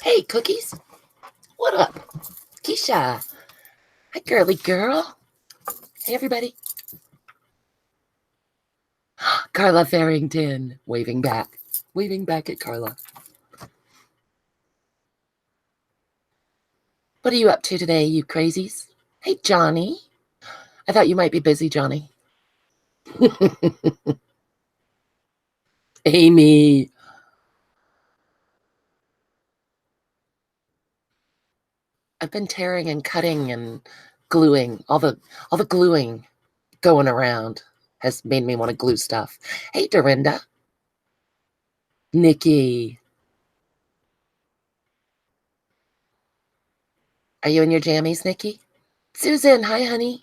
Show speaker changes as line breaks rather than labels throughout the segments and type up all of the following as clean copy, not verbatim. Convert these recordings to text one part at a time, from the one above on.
Hey, Cookies. What up? Keisha. Hi, girly girl. Hey, everybody. Carla Farrington. Waving back. Waving back at Carla. What are you up to today, you crazies? Hey, Johnny. I thought you might be busy, Johnny. Amy. I've been tearing and cutting and gluing. All the gluing going around has made me want to glue stuff. Hey, Dorinda. Nikki. Are you in your jammies, Nikki? Susan. Hi, honey.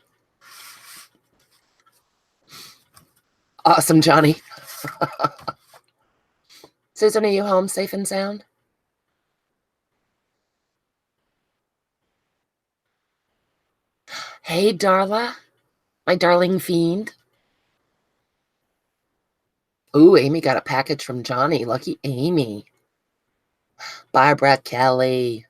Awesome, Johnny. Susan, are you home safe and sound? Hey, Darla. My darling fiend. Ooh, Amy got a package from Johnny. Lucky Amy. Barbara Kelly.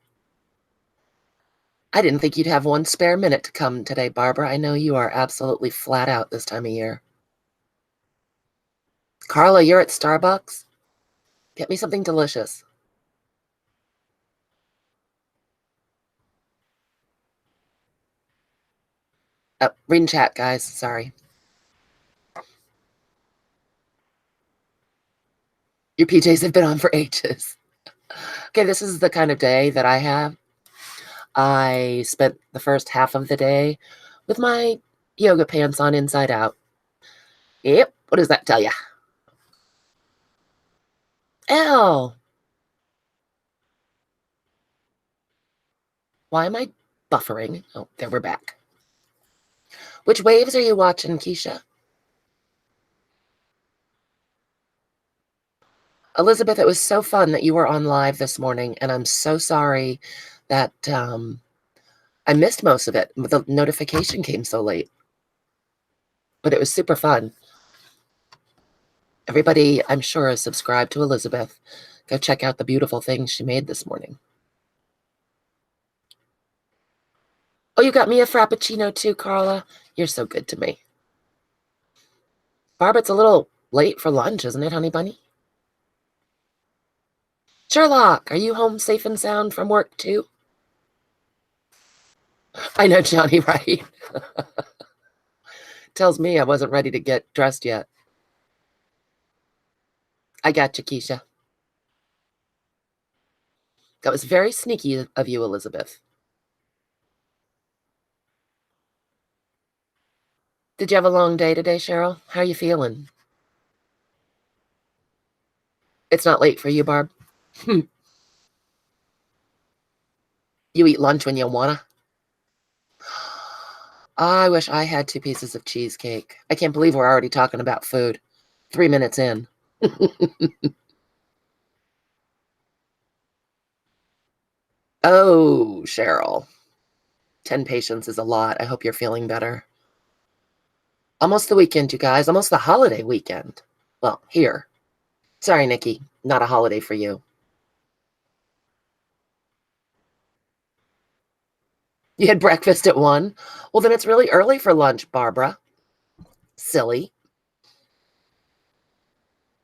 I didn't think you'd have one spare minute to come today, Barbara. I know you are absolutely flat out this time of year. Carla, you're at Starbucks? Get me something delicious. Reading chat, guys. Sorry. Your PJs have been on for ages. Okay, this is the kind of day that I have. I spent the first half of the day with my yoga pants on inside out. Yep. What does that tell you? L. Why am I buffering? Oh, there we're back. Which waves are you watching, Keisha? Elizabeth, it was so fun that you were on live this morning, and I'm so sorry that I missed most of it. The notification came so late, but it was super fun. Everybody, I'm sure, is subscribed to Elizabeth. Go check out the beautiful things she made this morning. Oh, you got me a Frappuccino too, Carla. You're so good to me. Barb, it's a little late for lunch, isn't it, honey bunny? Sherlock, are you home safe and sound from work too? I know, Johnny, right? Tells me I wasn't ready to get dressed yet. I got you, Keisha. That was very sneaky of you, Elizabeth. Did you have a long day today, Cheryl? How are you feeling? It's not late for you, Barb. You eat lunch when you wanna? I wish I had 2 pieces of cheesecake. I can't believe we're already talking about food. 3 minutes in. Oh, Cheryl. 10 patients is a lot. I hope you're feeling better. Almost the weekend, you guys. Almost the holiday weekend. Well, here. Sorry, Nikki. Not a holiday for you. You had breakfast at 1? Well, then it's really early for lunch, Barbara. Silly.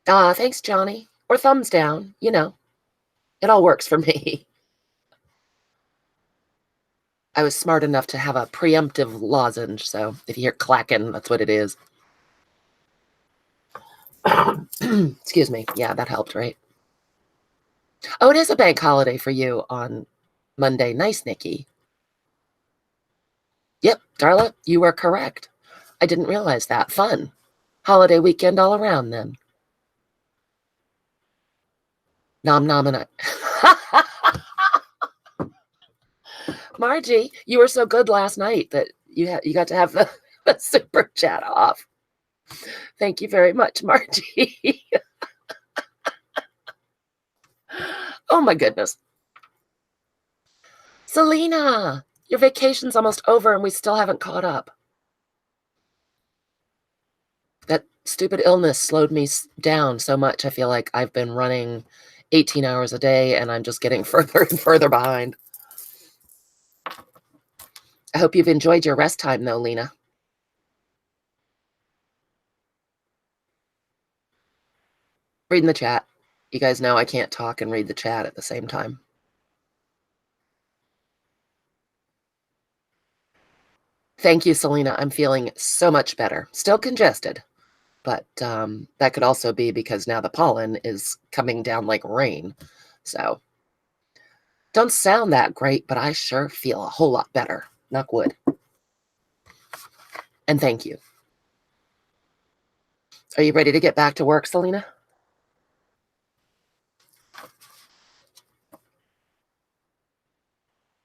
Thanks, Johnny. Or thumbs down. You know, it all works for me. I was smart enough to have a preemptive lozenge, so if you hear clacking, that's what it is. Excuse me. Yeah, that helped, right? Oh, it is a bank holiday for you on Monday. Nice, Nikki. Yep, Darla, you are correct. I didn't realize that. Fun. Holiday weekend all around then. Nom nom and Margie, you were so good last night that you got to have the super chat off. Thank you very much, Margie. Oh my goodness. Selena, your vacation's almost over and we still haven't caught up. That stupid illness slowed me down so much. I feel like I've been running 18 hours a day, and I'm just getting further and further behind. I hope you've enjoyed your rest time, though, Lena. Reading the chat. You guys know I can't talk and read the chat at the same time. Thank you, Selena. I'm feeling so much better. Still congested, but that could also be because now the pollen is coming down like rain. So don't sound that great, but I sure feel a whole lot better. Knock wood. And thank you. Are you ready to get back to work, Selena?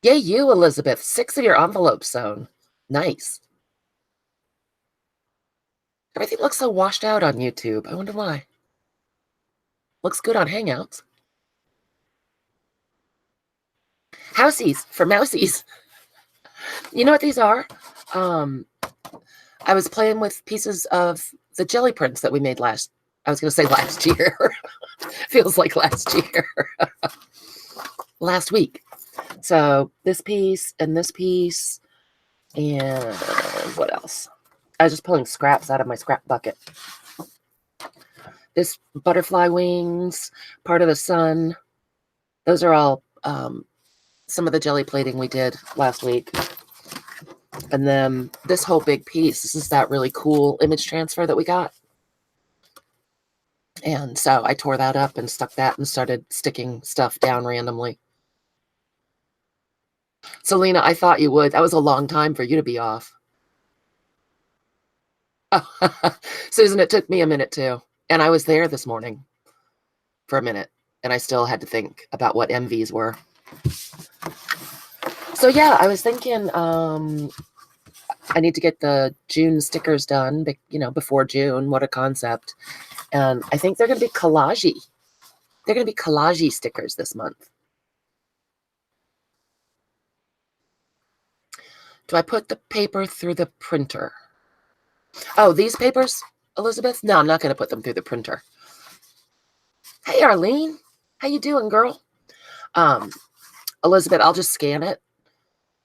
Yay, you, Elizabeth. 6 of your envelopes sewn. Nice. Everything looks so washed out on YouTube. I wonder why. Looks good on Hangouts. Houseies for mousies. You know what these are? I was playing with pieces of the jelly prints that we made I was going to say last year. Feels like last year. Last week. So this piece and this piece and what else? I was just pulling scraps out of my scrap bucket. This butterfly wings, part of the sun. Those are all some of the jelly plating we did last week. And then this whole big piece, this is that really cool image transfer that we got. And so I tore that up and stuck that and started sticking stuff down randomly. Selena, I thought you would. That was a long time for you to be off. Oh, Susan, it took me a minute too. And I was there this morning for a minute. And I still had to think about what MVs were. So yeah, I was thinking I need to get the June stickers done, before June. What a concept. And I think they're going to be collagey. They're going to be collagey stickers this month. Do I put the paper through the printer? Oh, these papers, Elizabeth? No, I'm not going to put them through the printer. Hey, Arlene. How you doing, girl? Elizabeth, I'll just scan it.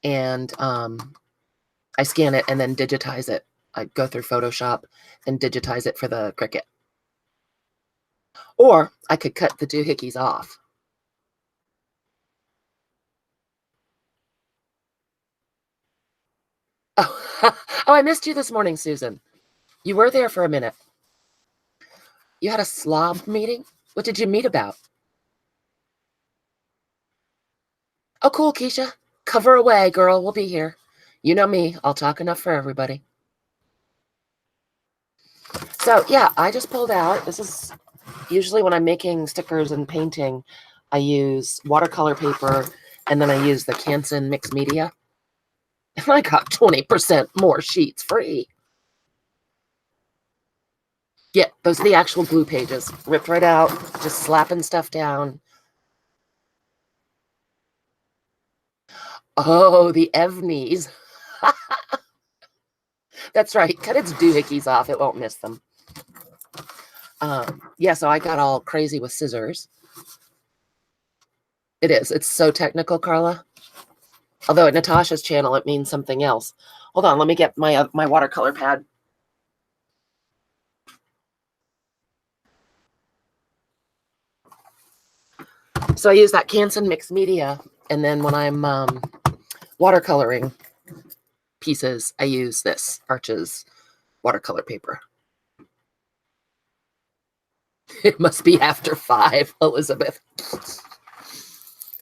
And I scan it and then digitize it. I go through Photoshop and digitize it for the Cricut. Or I could cut the doohickeys off. Oh, I missed you this morning, Susan. You were there for a minute. You had a slob meeting? What did you meet about? Oh, cool, Keisha. Cover away, girl. We'll be here. You know me. I'll talk enough for everybody. So, yeah, I just pulled out. This is usually when I'm making stickers and painting, I use watercolor paper, and then I use the Canson mixed media. And I got 20% more sheets free. Yeah, those are the actual glue pages. Ripped right out, just slapping stuff down. Oh, the Evnies. That's right. Cut its doohickeys off. It won't miss them. Yeah, so I got all crazy with scissors. It is. It's so technical, Carla. Although at Natasha's channel, it means something else. Hold on. Let me get my watercolor pad. So I use that Canson mixed media. And then when I'm watercoloring pieces, I use this Arches watercolor paper. It must be after 5, Elizabeth.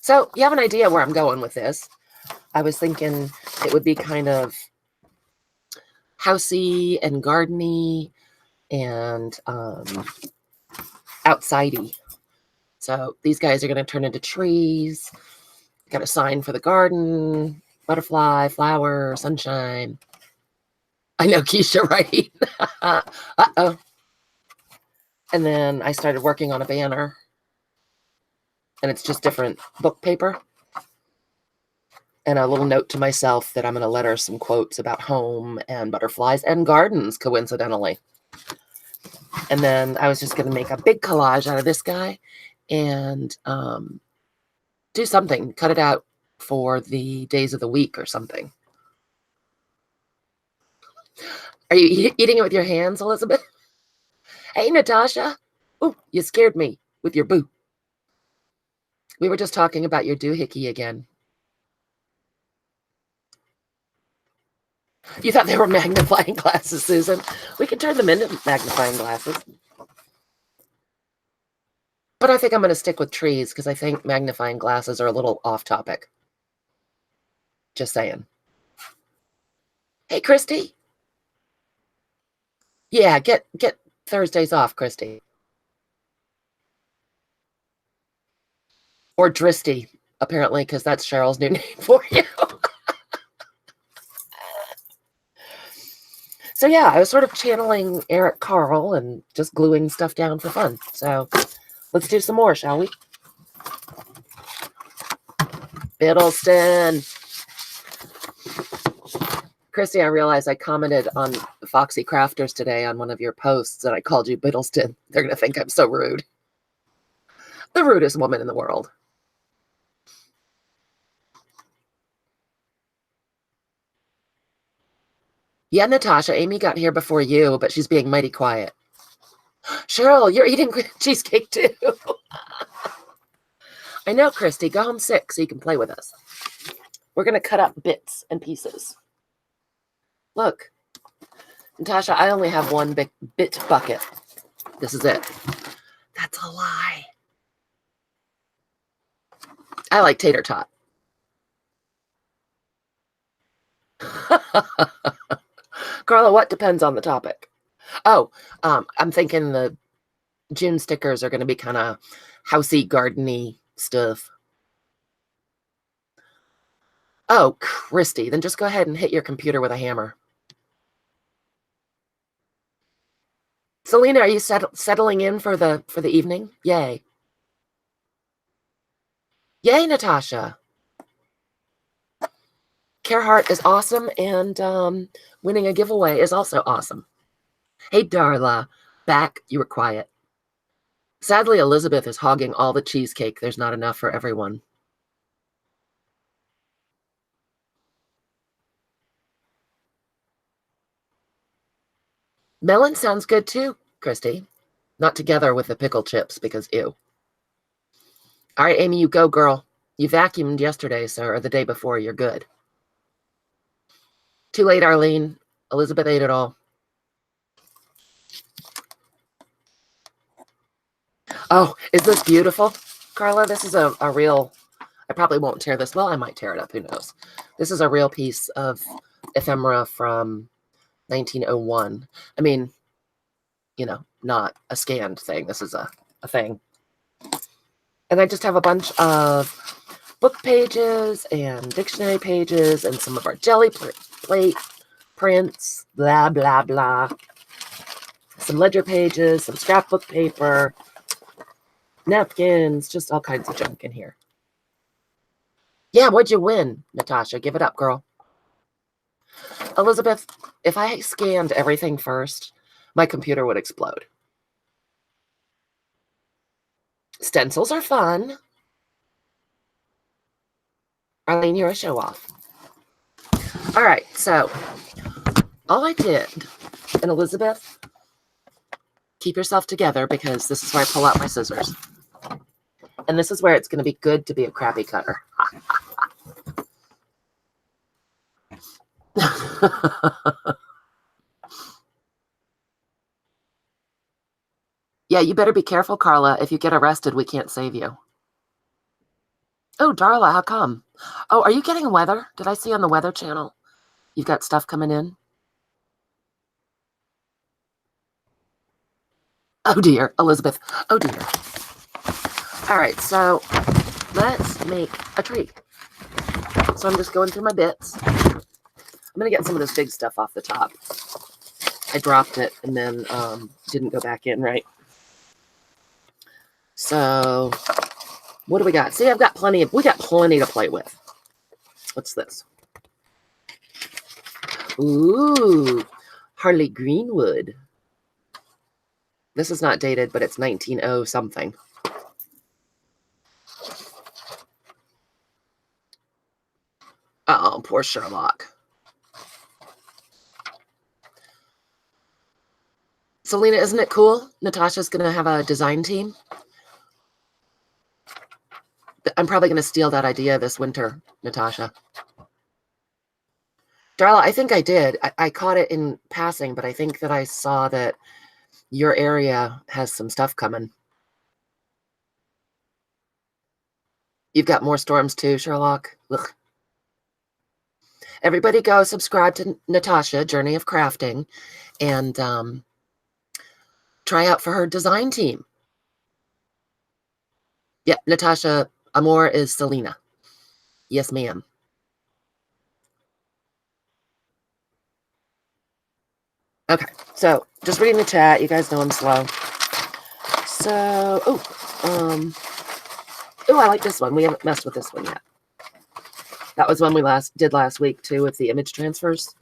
So you have an idea where I'm going with this. I was thinking it would be kind of housey and gardeny and outsidey. So these guys are going to turn into trees. Got a sign for the garden, butterfly, flower, sunshine. I know, Keisha, right? Uh-oh. And then I started working on a banner. And it's just different book paper. And a little note to myself that I'm going to let her some quotes about home and butterflies and gardens, coincidentally. And then I was just going to make a big collage out of this guy and do something. Cut it out for the days of the week or something. Are you eating it with your hands, Elizabeth? Hey, Natasha. Oh, you scared me with your boo. We were just talking about your doohickey again. You thought they were magnifying glasses, Susan? We can turn them into magnifying glasses. But I think I'm going to stick with trees because I think magnifying glasses are a little off topic. Just saying. Hey, Christy. Yeah, get Thursdays off, Christy. Or Dristy, apparently, because that's Cheryl's new name for you. So yeah, I was sort of channeling Eric Carl and just gluing stuff down for fun. So let's do some more, shall we? Biddleston. Christy, I realized I commented on Foxy Crafters today on one of your posts and I called you Biddleston. They're going to think I'm so rude. The rudest woman in the world. Yeah, Natasha, Amy got here before you, but she's being mighty quiet. Cheryl, you're eating cheesecake too. I know, Christy. Go home sick so you can play with us. We're going to cut up bits and pieces. Look, Natasha, I only have one big bit bucket. This is it. That's a lie. I like tater tot. Carla, what depends on the topic? Oh, I'm thinking the June stickers are going to be kind of housey, gardeny stuff. Oh, Christy, then just go ahead and hit your computer with a hammer. Selena, are you settling in for the evening? Yay. Yay, Natasha. Carhartt is awesome, and winning a giveaway is also awesome. Hey, Darla. Back. You were quiet. Sadly, Elizabeth is hogging all the cheesecake. There's not enough for everyone. Melon sounds good too, Christy. Not together with the pickle chips because ew. All right, Amy, you go, girl. You vacuumed yesterday, sir, or the day before. You're good. Too late, Arlene. Elizabeth ate it all. Oh, is this beautiful? Carla, this is a real... I probably won't tear this. Well, I might tear it up. Who knows? This is a real piece of ephemera from 1901. I mean, you know, not a scanned thing. This is a thing. And I just have a bunch of book pages and dictionary pages and some of our jelly plate prints, blah, blah, blah. Some ledger pages, some scrapbook paper, napkins, just all kinds of junk in here. Yeah, what'd you win, Natasha? Give it up, girl. Elizabeth, if I scanned everything first, my computer would explode. Stencils are fun. Arlene, you're a show-off. All right, so all I did, and Elizabeth, keep yourself together because this is where I pull out my scissors. And this is where it's going to be good to be a crappy cutter. Yeah, you better be careful, Carla. If you get arrested, we can't save you. Oh, Darla, how come? Oh, are you getting weather? Did I see on the Weather Channel? You've got stuff coming in? Oh, dear, Elizabeth. Oh, dear. All right, so let's make a tree. So I'm just going through my bits. I'm going to get some of this big stuff off the top. I dropped it and then didn't go back in right. So what do we got? See, we got plenty to play with. What's this? Ooh, Harley Greenwood. This is not dated, but it's 1900 something. poor Sherlock. Selena, isn't it cool? Natasha's going to have a design team. I'm probably going to steal that idea this winter, Natasha. Darla, I think I did. I caught it in passing, but I think that I saw that your area has some stuff coming. You've got more storms too, Sherlock. Ugh. Everybody go subscribe to Natasha, Journey of Crafting, and try out for her design team. Yep, Natasha Amor is Selena. Yes, ma'am. Okay, so just reading the chat. You guys know I'm slow. So, oh, I like this one. We haven't messed with this one yet. That was one we did last week too, with the image transfers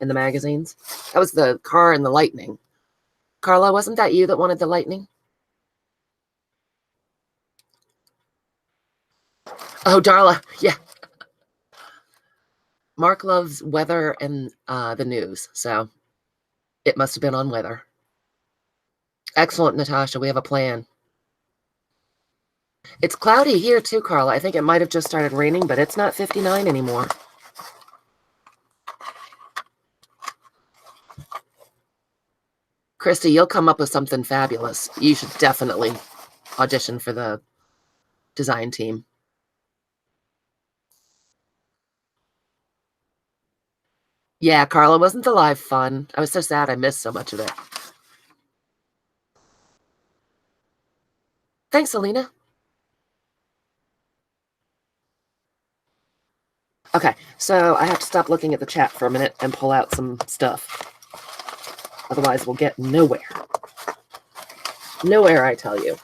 in the magazines. That was the car and the lightning. Carla, wasn't that you that wanted the lightning? Oh, Darla, yeah. Mark loves weather and the news, so it must have been on weather. Excellent, Natasha. We have a plan. It's cloudy here too, Carla. I think it might have just started raining, but it's not 59 anymore. Christy, you'll come up with something fabulous. You should definitely audition for the design team. Yeah, Carla, wasn't the live fun? I was so sad I missed so much of it. Thanks, Alina. Okay, so I have to stop looking at the chat for a minute and pull out some stuff. Otherwise, we'll get nowhere. Nowhere, I tell you.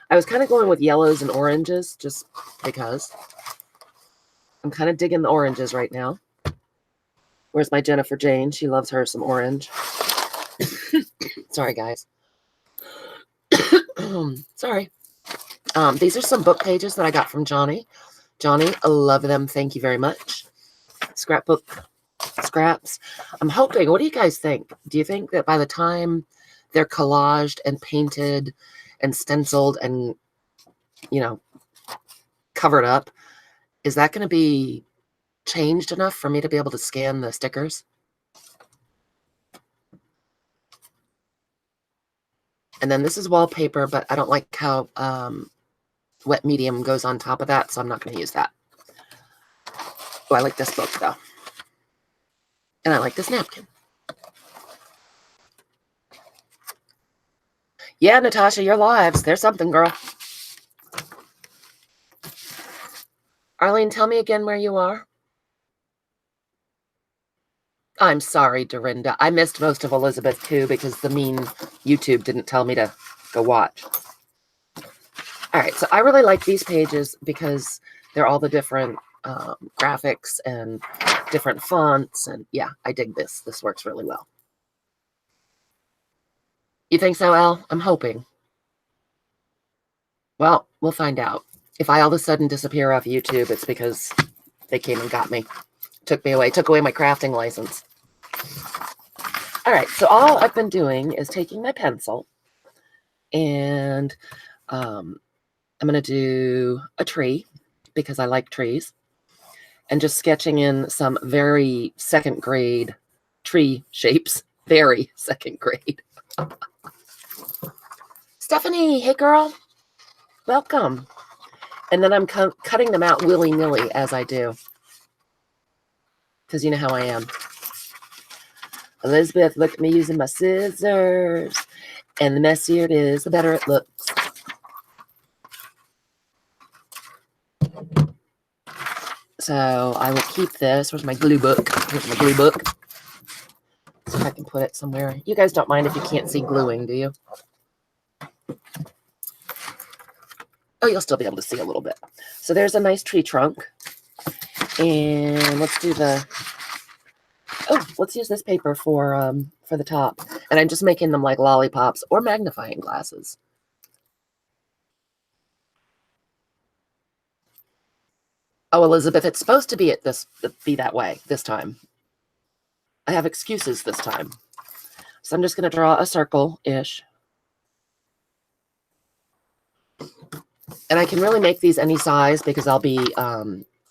I was kind of going with yellows and oranges just because. I'm kind of digging the oranges right now. Where's my Jennifer Jane? She loves her some orange. Sorry, guys. Sorry. These are some book pages that I got from Johnny. Johnny, I love them. Thank you very much. Scrapbook scraps. I'm hoping, what do you guys think? Do you think that by the time they're collaged and painted and stenciled and, you know, covered up, is that going to be changed enough for me to be able to scan the stickers? And then this is wallpaper, but I don't like how wet medium goes on top of that, so I'm not going to use that. Oh, I like this book, though. And I like this napkin. Yeah, Natasha, your lives. There's something, girl. Arlene, tell me again where you are. I'm sorry, Dorinda. I missed most of Elizabeth, too, because the mean YouTube didn't tell me to go watch. All right, so I really like these pages because they're all the different graphics and different fonts. And yeah, I dig this. This works really well. You think so, Elle? I'm hoping. Well, we'll find out. If I all of a sudden disappear off YouTube, it's because they came and got me. Took me away. Took away my crafting license. All right, so all I've been doing is taking my pencil and I'm going to do a tree because I like trees and just sketching in some very second grade tree shapes. Very second grade. Stephanie, hey girl, welcome. And then I'm cutting them out willy-nilly as I do because you know how I am. Elizabeth, look at me using my scissors. And the messier it is, the better it looks. So I will keep this. Where's my glue book? Here's my glue book. See if I can put it somewhere. You guys don't mind if you can't see gluing, do you? Oh, you'll still be able to see a little bit. So there's a nice tree trunk. And let's do the... Oh, let's use this paper for the top. And I'm just making them like lollipops or magnifying glasses. Oh, Elizabeth, it's supposed to be be that way this time. I have excuses this time. So I'm just going to draw a circle-ish. And I can really make these any size because I'll be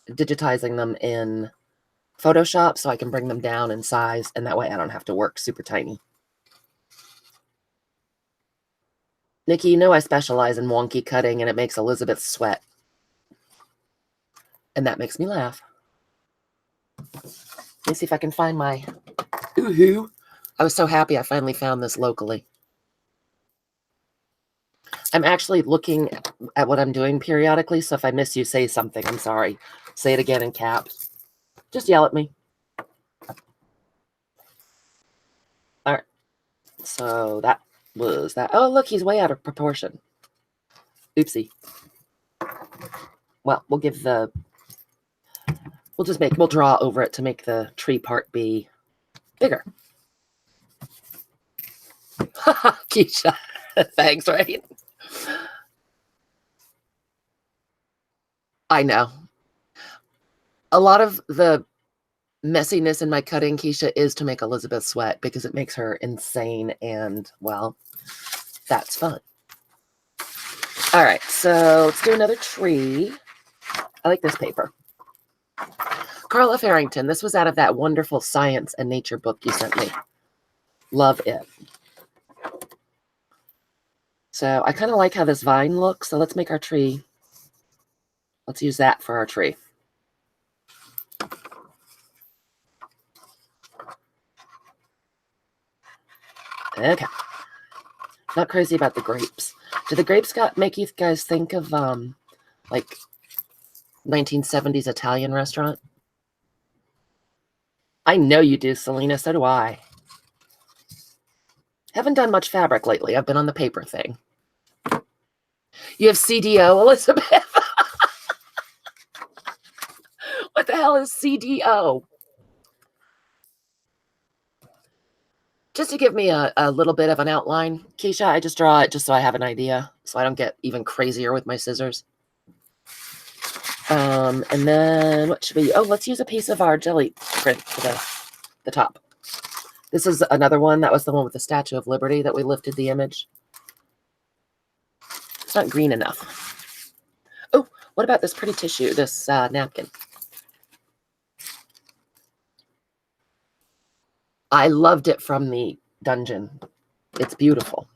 digitizing them in Photoshop, so I can bring them down in size, and that way I don't have to work super tiny. Nikki, you know I specialize in wonky cutting, and it makes Elizabeth sweat. And that makes me laugh. Let me see if I can find my ooh-hoo. I was so happy I finally found this locally. I'm actually looking at what I'm doing periodically, so if I miss you, say something. I'm sorry. Say it again in caps. Just yell at me. All right. So that was that. Oh, look, he's way out of proportion. Oopsie. Well, we'll draw over it to make the tree part be bigger. Keisha. Thanks, right? I know. A lot of the messiness in my cutting, Keisha, is to make Elizabeth sweat because it makes her insane, and, well, that's fun. All right, so let's do another tree. I like this paper. Carl F. Harrington, this was out of that wonderful science and nature book you sent me. Love it. So I kind of like how this vine looks, so let's make our tree. Let's use that for our tree. Okay. Not crazy about the grapes. Do the grapes make you guys think of like 1970s Italian restaurant? I know you do, Selena. So do I. Haven't done much fabric lately. I've been on the paper thing. You have CDO, Elizabeth. What the hell is CDO? Just to give me a little bit of an outline, Keisha, I just draw it just so I have an idea, so I don't get even crazier with my scissors. And then what should we? Oh, let's use a piece of our jelly print for the top. This is another one. That was the one with the Statue of Liberty that we lifted the image. It's not green enough. Oh, what about this pretty tissue, this napkin? I loved it from the dungeon. It's beautiful.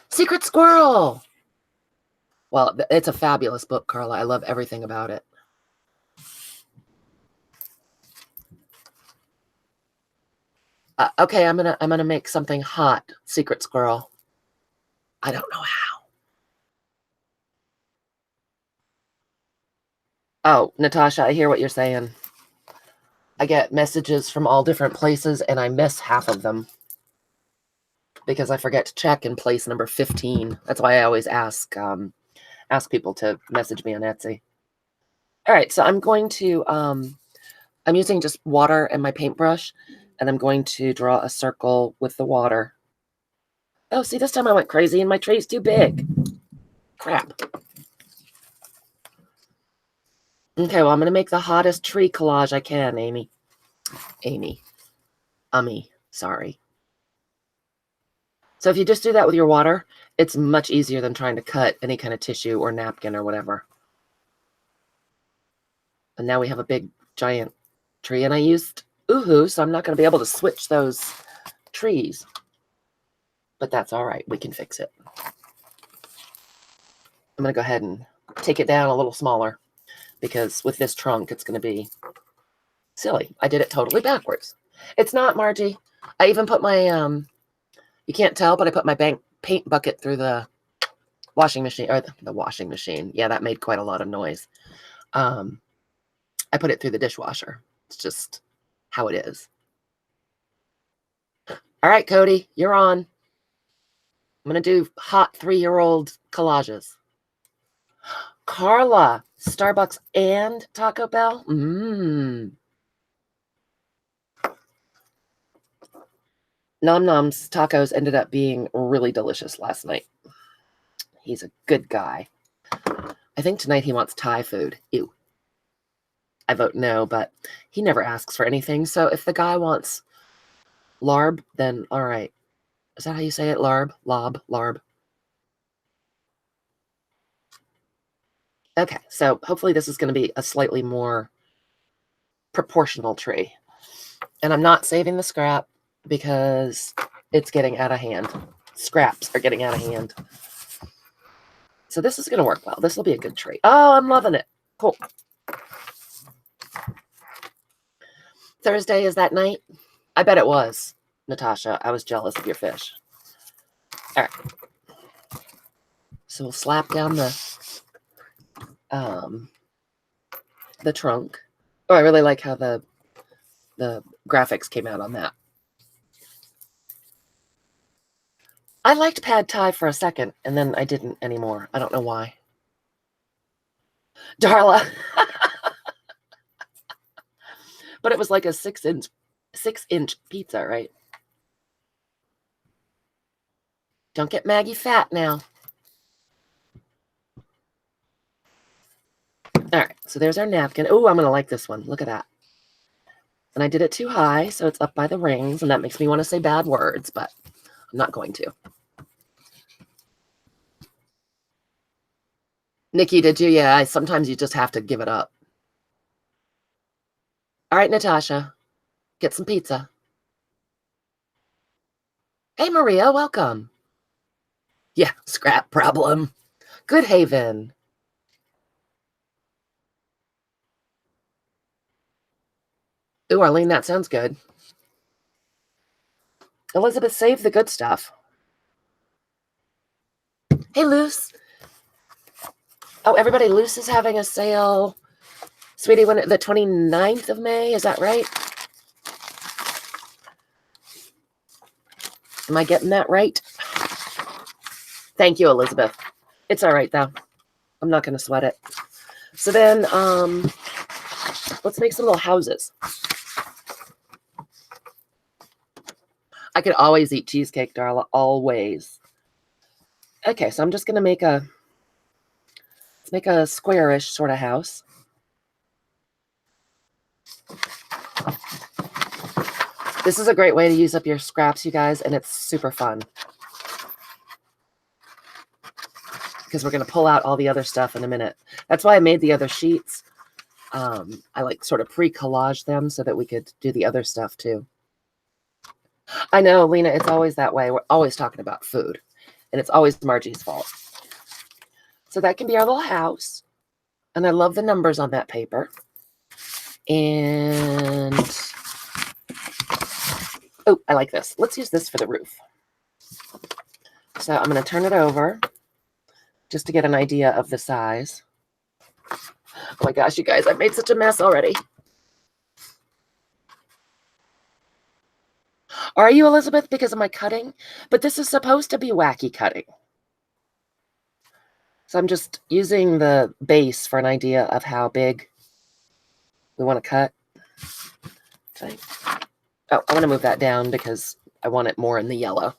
Secret Squirrel! Well, it's a fabulous book, Carla. I love everything about it. Okay, I'm gonna make something hot, Secret Squirrel. I don't know how. Oh, Natasha, I hear what you're saying. I get messages from all different places, and I miss half of them because I forget to check in place number 15. That's why I always ask people to message me on Etsy. All right, so I'm going to I'm using just water and my paintbrush, and I'm going to draw a circle with the water. Oh, see, this time I went crazy, and my tray's too big. Crap. Okay, well, I'm going to make the hottest tree collage I can, Amy. Sorry. So if you just do that with your water, it's much easier than trying to cut any kind of tissue or napkin or whatever. And now we have a big, giant tree, and I used oohoo, so I'm not going to be able to switch those trees. But that's all right. We can fix it. I'm going to go ahead and take it down a little smaller because with this trunk, it's going to be silly. I did it totally backwards. It's not, Margie. I even put my, you can't tell, but I put my paint bucket through the washing machine, or the washing machine. Yeah, that made quite a lot of noise. I put it through the dishwasher. It's just how it is. All right, Cody, you're on. I'm going to do hot 3-year-old collages. Carla, Starbucks and Taco Bell? Nom Nom's tacos ended up being really delicious last night. He's a good guy. I think tonight he wants Thai food. Ew. I vote no, but he never asks for anything. So if the guy wants larb, then all right. Is that how you say it? Larb? Lob? Larb? Okay, so hopefully this is going to be a slightly more proportional tree. And I'm not saving the scrap because it's getting out of hand. Scraps are getting out of hand. So this is going to work well. This will be a good tree. Oh, I'm loving it. Cool. Thursday is that night? I bet it was, Natasha. I was jealous of your fish. All right. So we'll slap down the trunk. Oh, I really like how the graphics came out on that. I liked Pad Thai for a second, and then I didn't anymore. I don't know why. Darla. But it was like a 6-inch pizza, right? Don't get Maggie fat now. All right, so there's our napkin. Oh, I'm going to like this one. Look at that. And I did it too high, so it's up by the rings, and that makes me want to say bad words, but I'm not going to. Nikki, did you? Yeah, sometimes you just have to give it up. All right, Natasha, get some pizza. Hey, Maria, welcome. Yeah, scrap problem. Good Haven. Ooh, Arlene, that sounds good. Elizabeth, save the good stuff. Hey, Luce. Oh, everybody, Luce is having a sale. Sweetie, when the 29th of May, is that right? Am I getting that right? Thank you, Elizabeth. It's all right, though. I'm not going to sweat it. So then, let's make some little houses. I could always eat cheesecake, Darla. Always. Okay, so I'm just going to make a squarish sort of house. This is a great way to use up your scraps, you guys, and it's super fun. Because we're going to pull out all the other stuff in a minute. That's why I made the other sheets. I like sort of pre-collage them so that we could do the other stuff too. I know, Lena, it's always that way. We're always talking about food. And it's always Margie's fault. So that can be our little house. And I love the numbers on that paper. And, oh, I like this. Let's use this for the roof. So I'm going to turn it over just to get an idea of the size. Oh my gosh, you guys, I've made such a mess already. Are you, Elizabeth, because of my cutting? But this is supposed to be wacky cutting. So I'm just using the base for an idea of how big we want to cut. Okay. Oh, I want to move that down because I want it more in the yellow.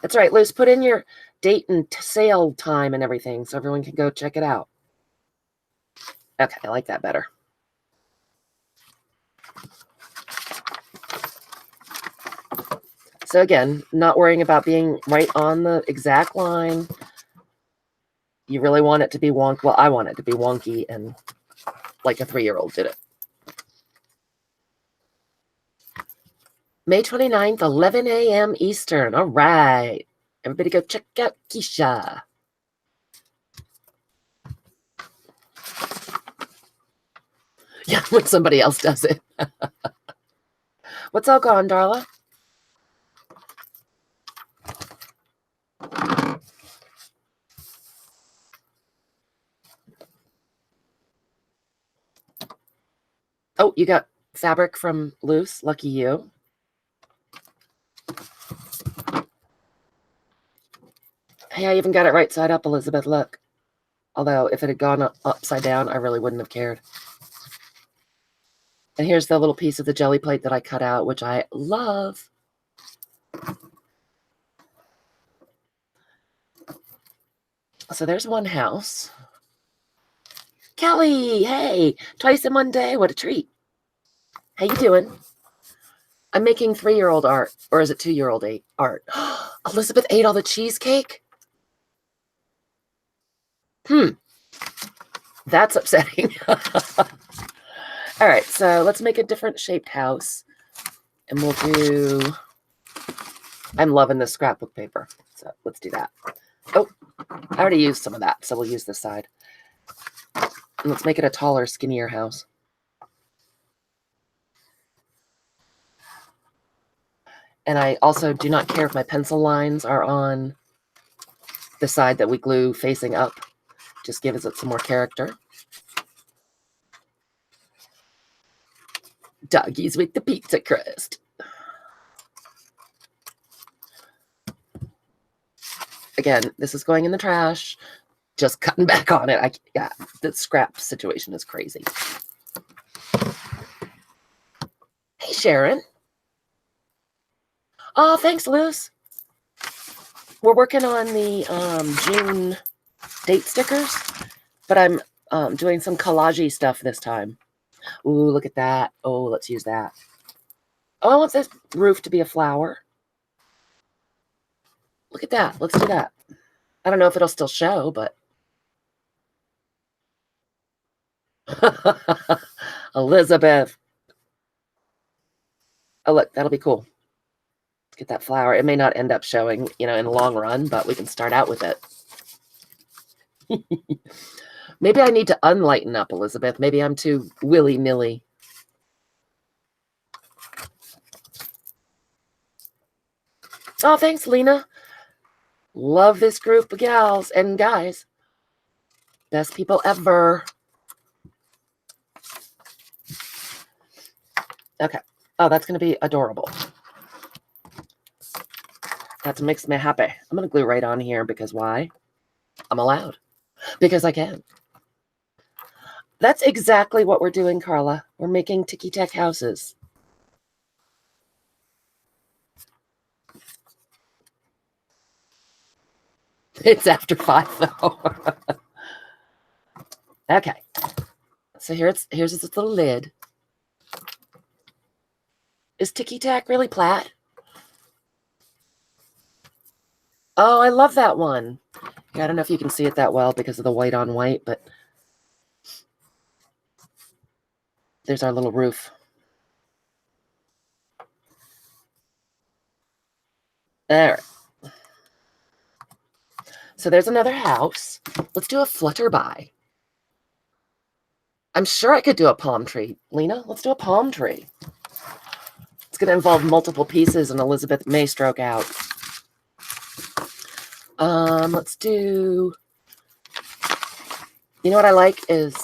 That's right, Liz, put in your date and sale time and everything so everyone can go check it out. Okay, I like that better. So again, not worrying about being right on the exact line. You really want it to be wonky. Well, I want it to be wonky and like a 3-year-old did it. May 29th, 11 a.m. Eastern. All right. Everybody go check out Keisha. Yeah, when somebody else does it. What's all gone, Darla? Oh, you got fabric from Loose. Lucky you. Hey, I even got it right side up, Elizabeth. Look. Although, if it had gone upside down, I really wouldn't have cared. And here's the little piece of the jelly plate that I cut out, which I love. So there's one house. Kelly, hey, twice in one day. What a treat. How you doing? I'm making 3-year-old art, or is it 2-year-old art? Elizabeth ate all the cheesecake? That's upsetting. All right, so let's make a different shaped house. And we'll do, I'm loving this scrapbook paper. So let's do that. Oh, I already used some of that, so we'll use this side. And let's make it a taller, skinnier house. And I also do not care if my pencil lines are on the side that we glue facing up. Just gives it some more character. Doggies with the pizza crust. Again, this is going in the trash. Just cutting back on it. Yeah, the scrap situation is crazy. Hey, Sharon. Oh, thanks, Liz. We're working on the June date stickers, but I'm doing some collage stuff this time. Ooh, look at that. Oh, let's use that. Oh, I want this roof to be a flower. Look at that. Let's do that. I don't know if it'll still show, but Elizabeth. Oh, look, that'll be cool. Let's get that flower. It may not end up showing, in the long run, but we can start out with it. Maybe I need to unlighten up, Elizabeth. Maybe I'm too willy-nilly. Oh, thanks, Lena. Love this group of gals and guys. Best people ever. Okay. Oh, that's going to be adorable. That makes me happy. I'm going to glue right on here because why? I'm allowed. Because I can. That's exactly what we're doing, Carla. We're making ticky-tack houses. It's after 5, though. Okay. So here's this little lid. Is ticky-tack really plaid? Oh, I love that one. Yeah, I don't know if you can see it that well because of the white on white, but there's our little roof. All right. So there's another house. Let's do a flutterby. I'm sure I could do a palm tree. Lena, let's do a palm tree. It's going to involve multiple pieces, and Elizabeth may stroke out. Let's do... You know what I like is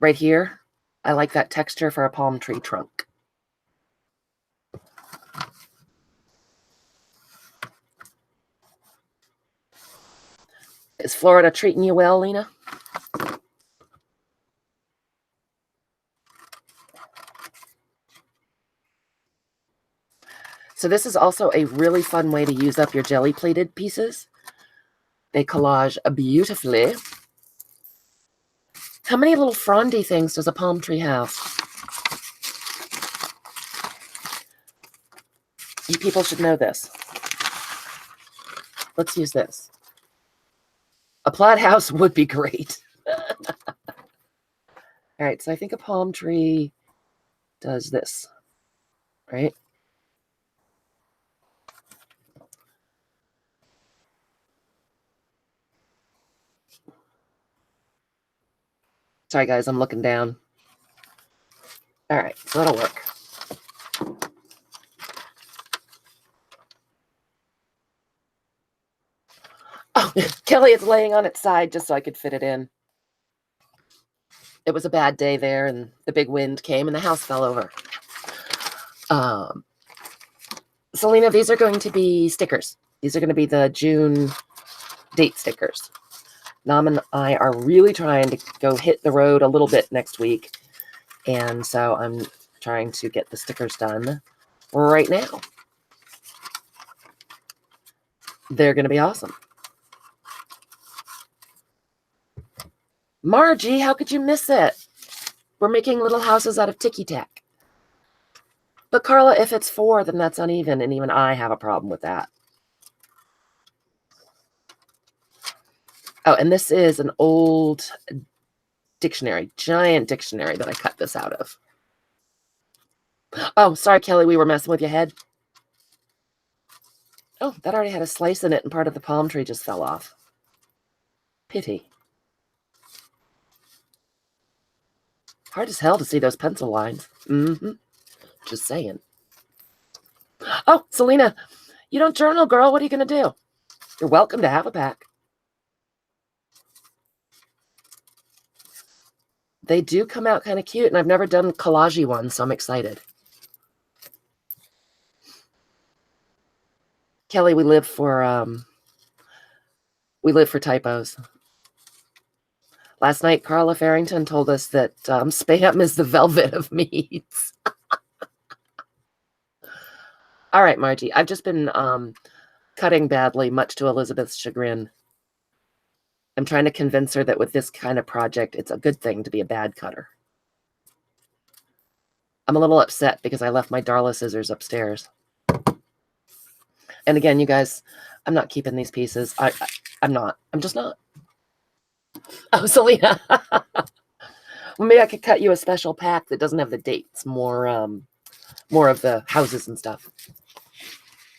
right here. I like that texture for a palm tree trunk. Is Florida treating you well, Lena? So this is also a really fun way to use up your jelly-plated pieces. They collage beautifully. How many little frondy things does a palm tree have? You people should know this. Let's use this. A plaid house would be great. All right, so I think a palm tree does this, right? Sorry, guys, I'm looking down. All right, so that'll work. Oh, Kelly is laying on its side just so I could fit it in. It was a bad day there, and the big wind came, and the house fell over. Selena, these are going to be stickers. These are going to be the June date stickers. Nam and I are really trying to go hit the road a little bit next week, and so I'm trying to get the stickers done right now. They're going to be awesome. Margie, how could you miss it? We're making little houses out of ticky-tack. But Carla, if it's 4, then that's uneven, and even I have a problem with that. Oh, and this is an old dictionary, giant dictionary that I cut this out of. Oh, sorry, Kelly, we were messing with your head. Oh, that already had a slice in it, and part of the palm tree just fell off. Pity. Hard as hell to see those pencil lines. Just saying. Oh, Selena, you don't journal, girl. What are you going to do? You're welcome to have a pack. They do come out kind of cute, and I've never done collagey ones, so I'm excited. Kelly, we live for typos. Last night, Carla Farrington told us that spam is the velvet of meats. All right, Margie, I've just been cutting badly, much to Elizabeth's chagrin. I'm trying to convince her that with this kind of project, it's a good thing to be a bad cutter. I'm a little upset because I left my Darla scissors upstairs. And again, you guys, I'm not keeping these pieces. I'm not. I'm just not. Oh, Selena. Well, maybe I could cut you a special pack that doesn't have the dates. More of the houses and stuff.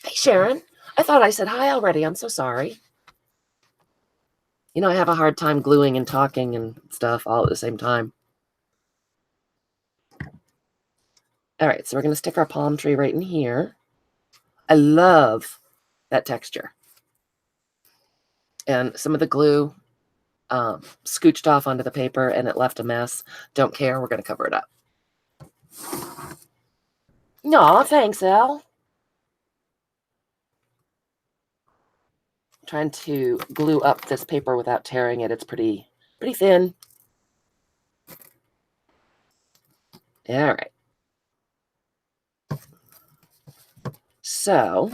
Hey, Sharon. I thought I said hi already. I'm so sorry. You know, I have a hard time gluing and talking and stuff all at the same time. All right, so we're going to stick our palm tree right in here. I love that texture. And some of the glue scooched off onto the paper and it left a mess. Don't care. We're going to cover it up. No, thanks, Al. Trying to glue up this paper without tearing it. It's pretty thin. All right. So,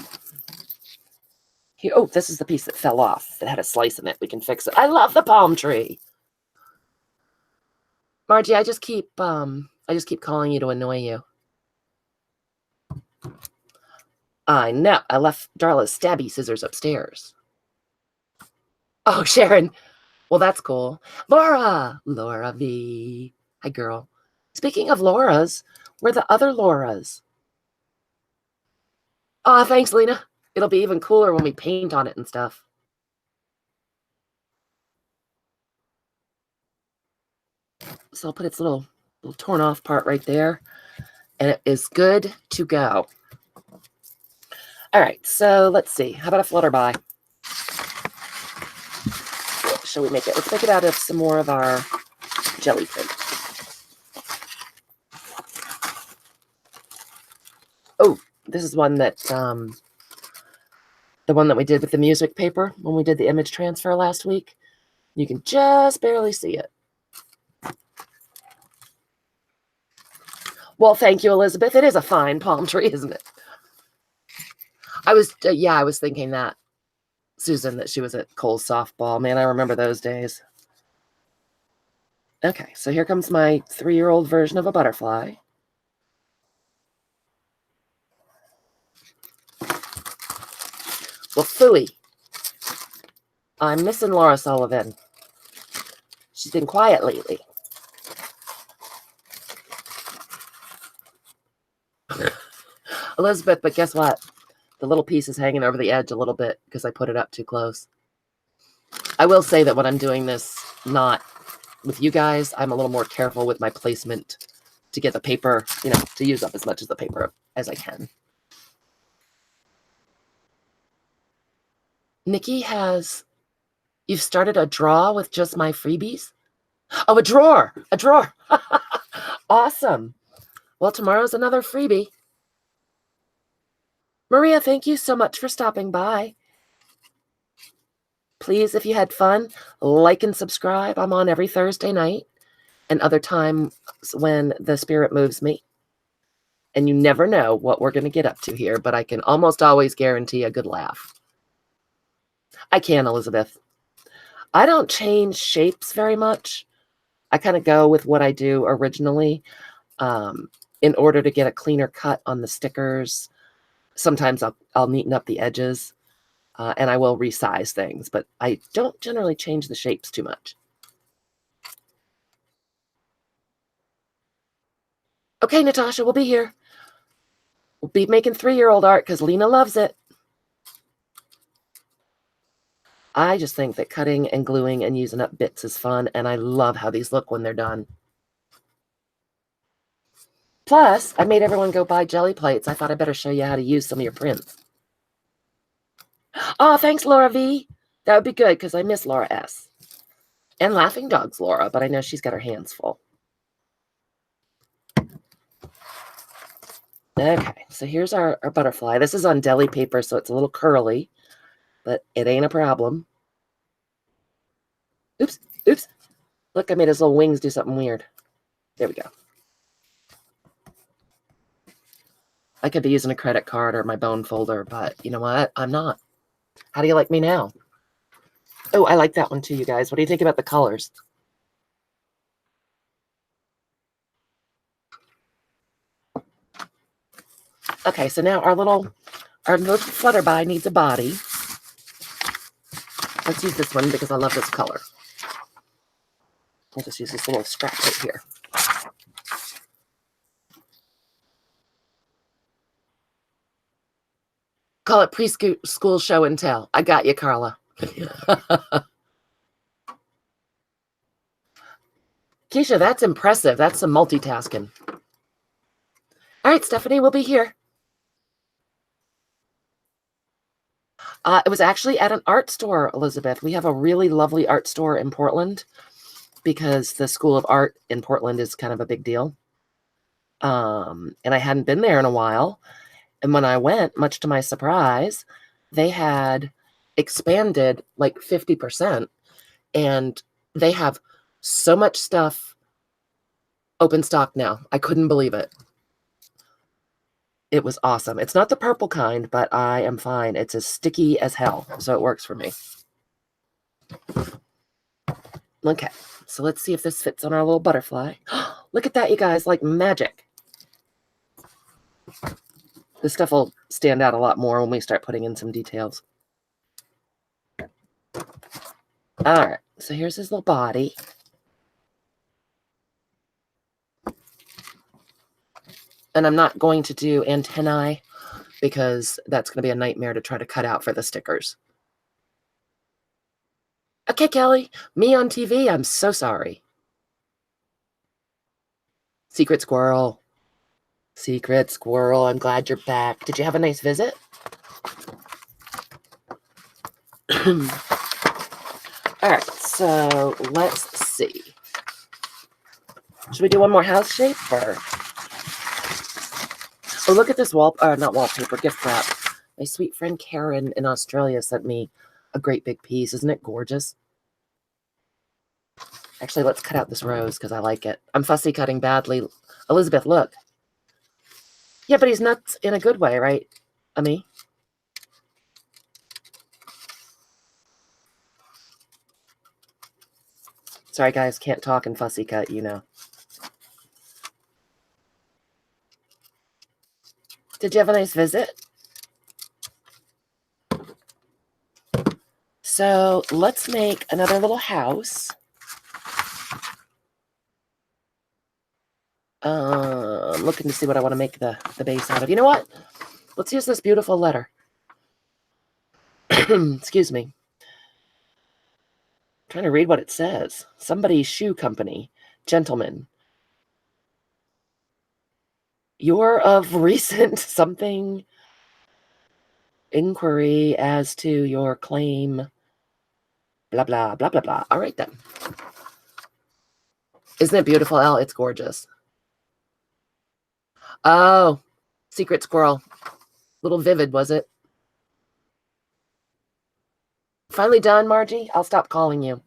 here, oh, this is the piece that fell off that had a slice in it. We can fix it. I love the palm tree. Margie, I just keep calling you to annoy you. I know. I left Darla's stabby scissors upstairs. Oh, Sharon. Well, that's cool. Laura V. Hi, girl. Speaking of Laura's, we're the other Laura's. Oh, thanks, Lena. It'll be even cooler when we paint on it and stuff. So I'll put its little torn off part right there. And it is good to go. All right, so let's see. How about a flutterby? What shall we make it? Let's make it out of some more of our jelly print. Oh, this is one that the one that we did with the music paper when we did the image transfer last week. You can just barely see it. Well, thank you, Elizabeth. It is a fine palm tree, isn't it? I was thinking that, Susan, that she was at Cole's softball. Man, I remember those days. Okay, so here comes my 3-year-old version of a butterfly. Well, phooey. I'm missing Laura Sullivan. She's been quiet lately. Elizabeth, but guess what? The little piece is hanging over the edge a little bit because I put it up too close. I will say that when I'm doing this, not with you guys, I'm a little more careful with my placement to get the paper, to use up as much of the paper as I can. Nikki you've started a draw with just my freebies? Oh, a drawer. Awesome. Well, tomorrow's another freebie. Maria, thank you so much for stopping by. Please, if you had fun, like and subscribe. I'm on every Thursday night and other times when the spirit moves me. And you never know what we're going to get up to here, but I can almost always guarantee a good laugh. I can, Elizabeth. I don't change shapes very much. I kind of go with what I do originally in order to get a cleaner cut on the stickers. Sometimes I'll neaten up the edges and I will resize things, but I don't generally change the shapes too much. Okay, Natasha, we'll be here. We'll be making 3-year-old art because Lena loves it. I just think that cutting and gluing and using up bits is fun, and I love how these look when they're done. Plus, I made everyone go buy jelly plates. I thought I better show you how to use some of your prints. Oh, thanks, Laura V. That would be good because I miss Laura S. And Laughing Dogs Laura, but I know she's got her hands full. Okay, so here's our butterfly. This is on deli paper, so it's a little curly, but it ain't a problem. Oops, oops. Look, I made his little wings do something weird. There we go. I could be using a credit card or my bone folder, but you know what? I'm not. How do you like me now? Oh, I like that one too, you guys. What do you think about the colors? Okay, so now our little flutterby needs a body. Let's use this one because I love this color. I'll just use this little scrap right here. Call it preschool show and tell. I got you, Carla. Keisha, that's impressive. That's some multitasking. All right, Stephanie, we'll be here. It was actually at an art store, Elizabeth. We have a really lovely art store in Portland because the School of Art in Portland is kind of a big deal. And I hadn't been there in a while. And when I went, much to my surprise, they had expanded like 50%. And they have so much stuff open stock now. I couldn't believe it. It was awesome. It's not the purple kind, but I am fine. It's as sticky as hell, so it works for me. Okay, so let's see if this fits on our little butterfly. Look at that, you guys, like magic. This stuff will stand out a lot more when we start putting in some details. All right, so here's his little body. And I'm not going to do antennae because that's going to be a nightmare to try to cut out for the stickers. Okay, Kelly, me on TV, I'm so sorry. Secret squirrel. Secret squirrel, I'm glad you're back. Did you have a nice visit? All right, so let's see. Should we do one more house shape or? Oh, look at this not wallpaper, gift wrap. My sweet friend Karen in Australia sent me a great big piece. Isn't it gorgeous? Actually, let's cut out this rose because I like it. I'm fussy cutting badly. Elizabeth, look. Yeah, but he's nuts in a good way, right, Ami? Sorry, guys, can't talk and fussy cut, you know. Did you have a nice visit? So let's make another little house. Looking to see what I want to make the base out of. You know what? Let's use this beautiful letter. Excuse me. I'm trying to read what it says. Somebody's shoe company. Gentlemen. You're of recent something inquiry as to your claim. Blah, blah, blah, blah, blah. All right, then. Isn't it beautiful, Elle? It's gorgeous. Oh, secret squirrel. Little vivid, was it? Finally done, Margie? I'll stop calling you.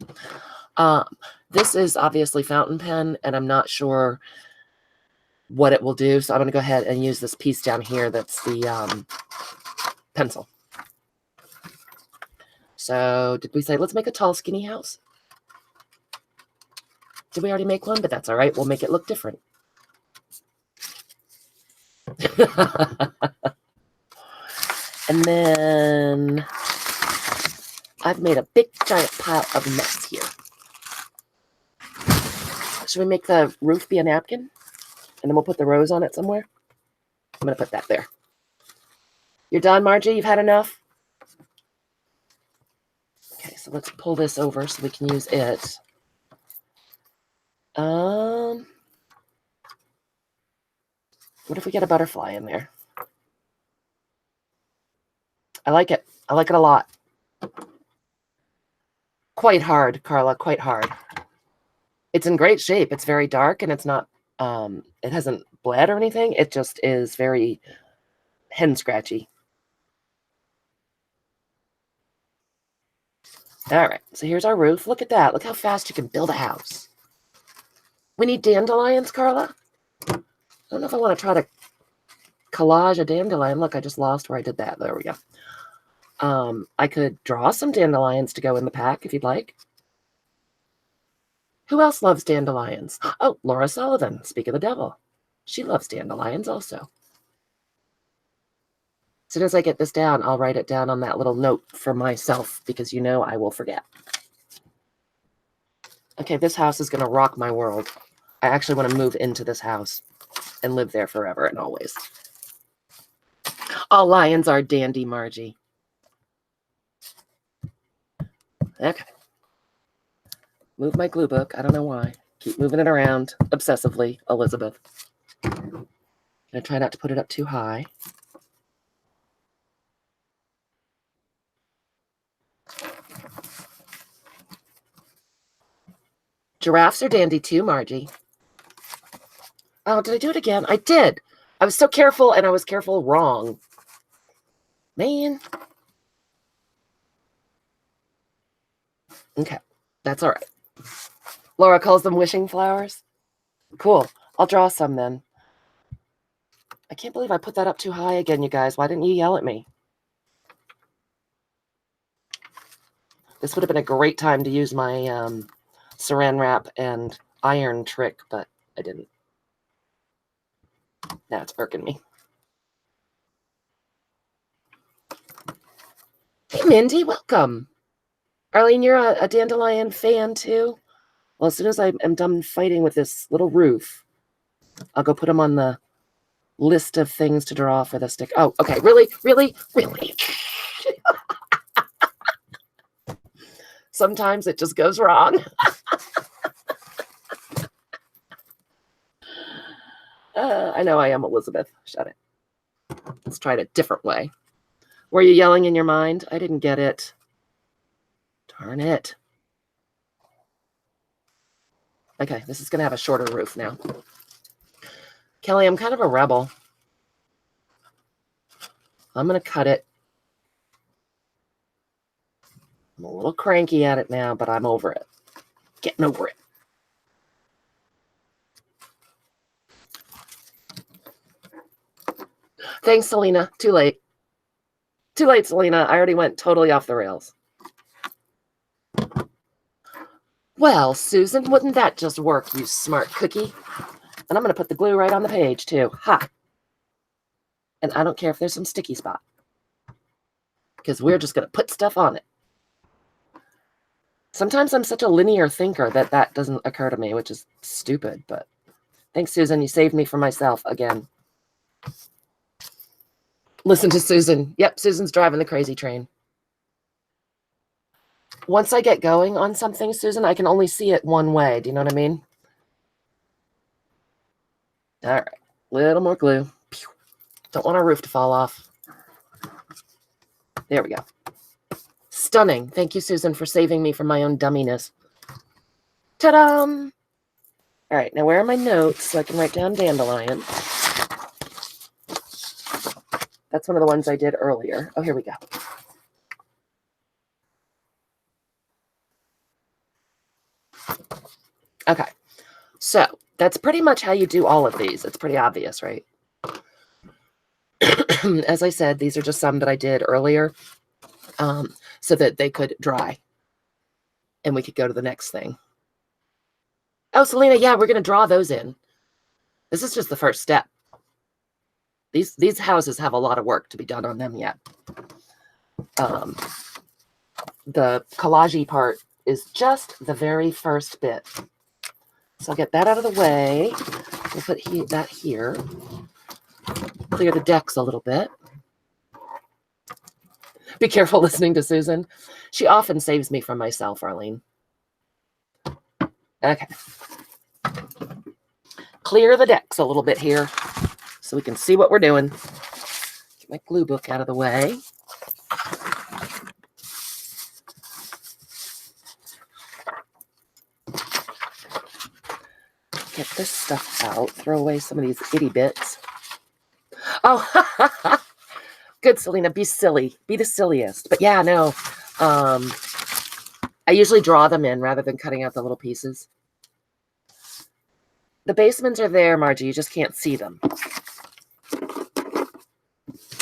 This is obviously fountain pen, and I'm not sure what it will do. So I'm going to go ahead and use this piece down here that's the pencil. So did we say let's make a tall, skinny house? Did we already make one? But that's all right. We'll make it look different. And then I've made a big giant pile of mess here. Should we make the roof be a napkin? And then we'll put the rose on it somewhere? I'm going to put that there. You're done, Margie? You've had enough? Okay, so let's pull this over so we can use it. What if we get a butterfly in there? I like it. I like it a lot. Quite hard, Carla, quite hard. It's in great shape. It's very dark and it's not, it hasn't bled or anything. It just is very hen scratchy. All right, so here's our roof. Look at that. Look how fast you can build a house. We need dandelions, Carla. I don't know if I want to try to collage a dandelion. Look, I just lost where I did that. There we go. I could draw some dandelions to go in the pack if you'd like. Who else loves dandelions? Oh, Laura Sullivan, speak of the devil. She loves dandelions also. As soon as I get this down, I'll write it down on that little note for myself because you know I will forget. Okay, this house is going to rock my world. I actually want to move into this house and live there forever and always. All lions are dandy, Margie. Okay. Move my glue book. I don't know why. Keep moving it around obsessively, Elizabeth. I'm going to try not to put it up too high. Giraffes are dandy too, Margie. Oh, did I do it again? I did. I was so careful and I was careful wrong. Man. Okay, that's all right. Laura calls them wishing flowers. Cool. I'll draw some then. I can't believe I put that up too high again, you guys. Why didn't you yell at me? This would have been a great time to use my saran wrap and iron trick, but I didn't. Now it's irking me. Hey, Mindy, welcome. Arlene, you're a dandelion fan too? Well, as soon as I am done fighting with this little roof, I'll go put them on the list of things to draw for the stick. Oh, okay. Really? Sometimes it just goes wrong. I know I am Elizabeth. Shut it. Let's try it a different way. Were you yelling in your mind? I didn't get it. Darn it. Okay, this is going to have a shorter roof now. Kelly, I'm kind of a rebel. I'm going to cut it. I'm a little cranky at it now, but I'm over it. Getting over it. Thanks, Selena. Too late. Too late, Selena. I already went totally off the rails. Well, Susan, wouldn't that just work, you smart cookie? And I'm going to put the glue right on the page, too. Ha! And I don't care if there's some sticky spot. Because we're just going to put stuff on it. Sometimes I'm such a linear thinker that that doesn't occur to me, which is stupid. But thanks, Susan. You saved me from myself again. Listen to Susan. Yep, Susan's driving the crazy train. Once I get going on something, Susan, I can only see it one way. Do you know what I mean? All right. Little more glue. Pew. Don't want our roof to fall off. There we go. Stunning. Thank you, Susan, for saving me from my own dumminess. Ta-da! All right. Now, where are my notes so I can write down dandelion? That's one of the ones I did earlier. Oh, here we go. Okay. So that's pretty much how you do all of these. It's pretty obvious, right? As I said, these are just some that I did earlier so that they could dry and we could go to the next thing. Oh, Selena, yeah, we're going to draw those in. This is just the first step. These houses have a lot of work to be done on them yet. The collage part is just the very first bit. So I'll get that out of the way. We'll put that here. Clear the decks a little bit. Be careful listening to Susan. She often saves me from myself, Arlene. Okay. Clear the decks a little bit here so we can see what we're doing. Get my glue book out of the way. Get this stuff out. Throw away some of these itty bits. Oh, good, Selena. Be silly. Be the silliest. But yeah, no. I usually draw them in rather than cutting out the little pieces. The basements are there, Margie. You just can't see them.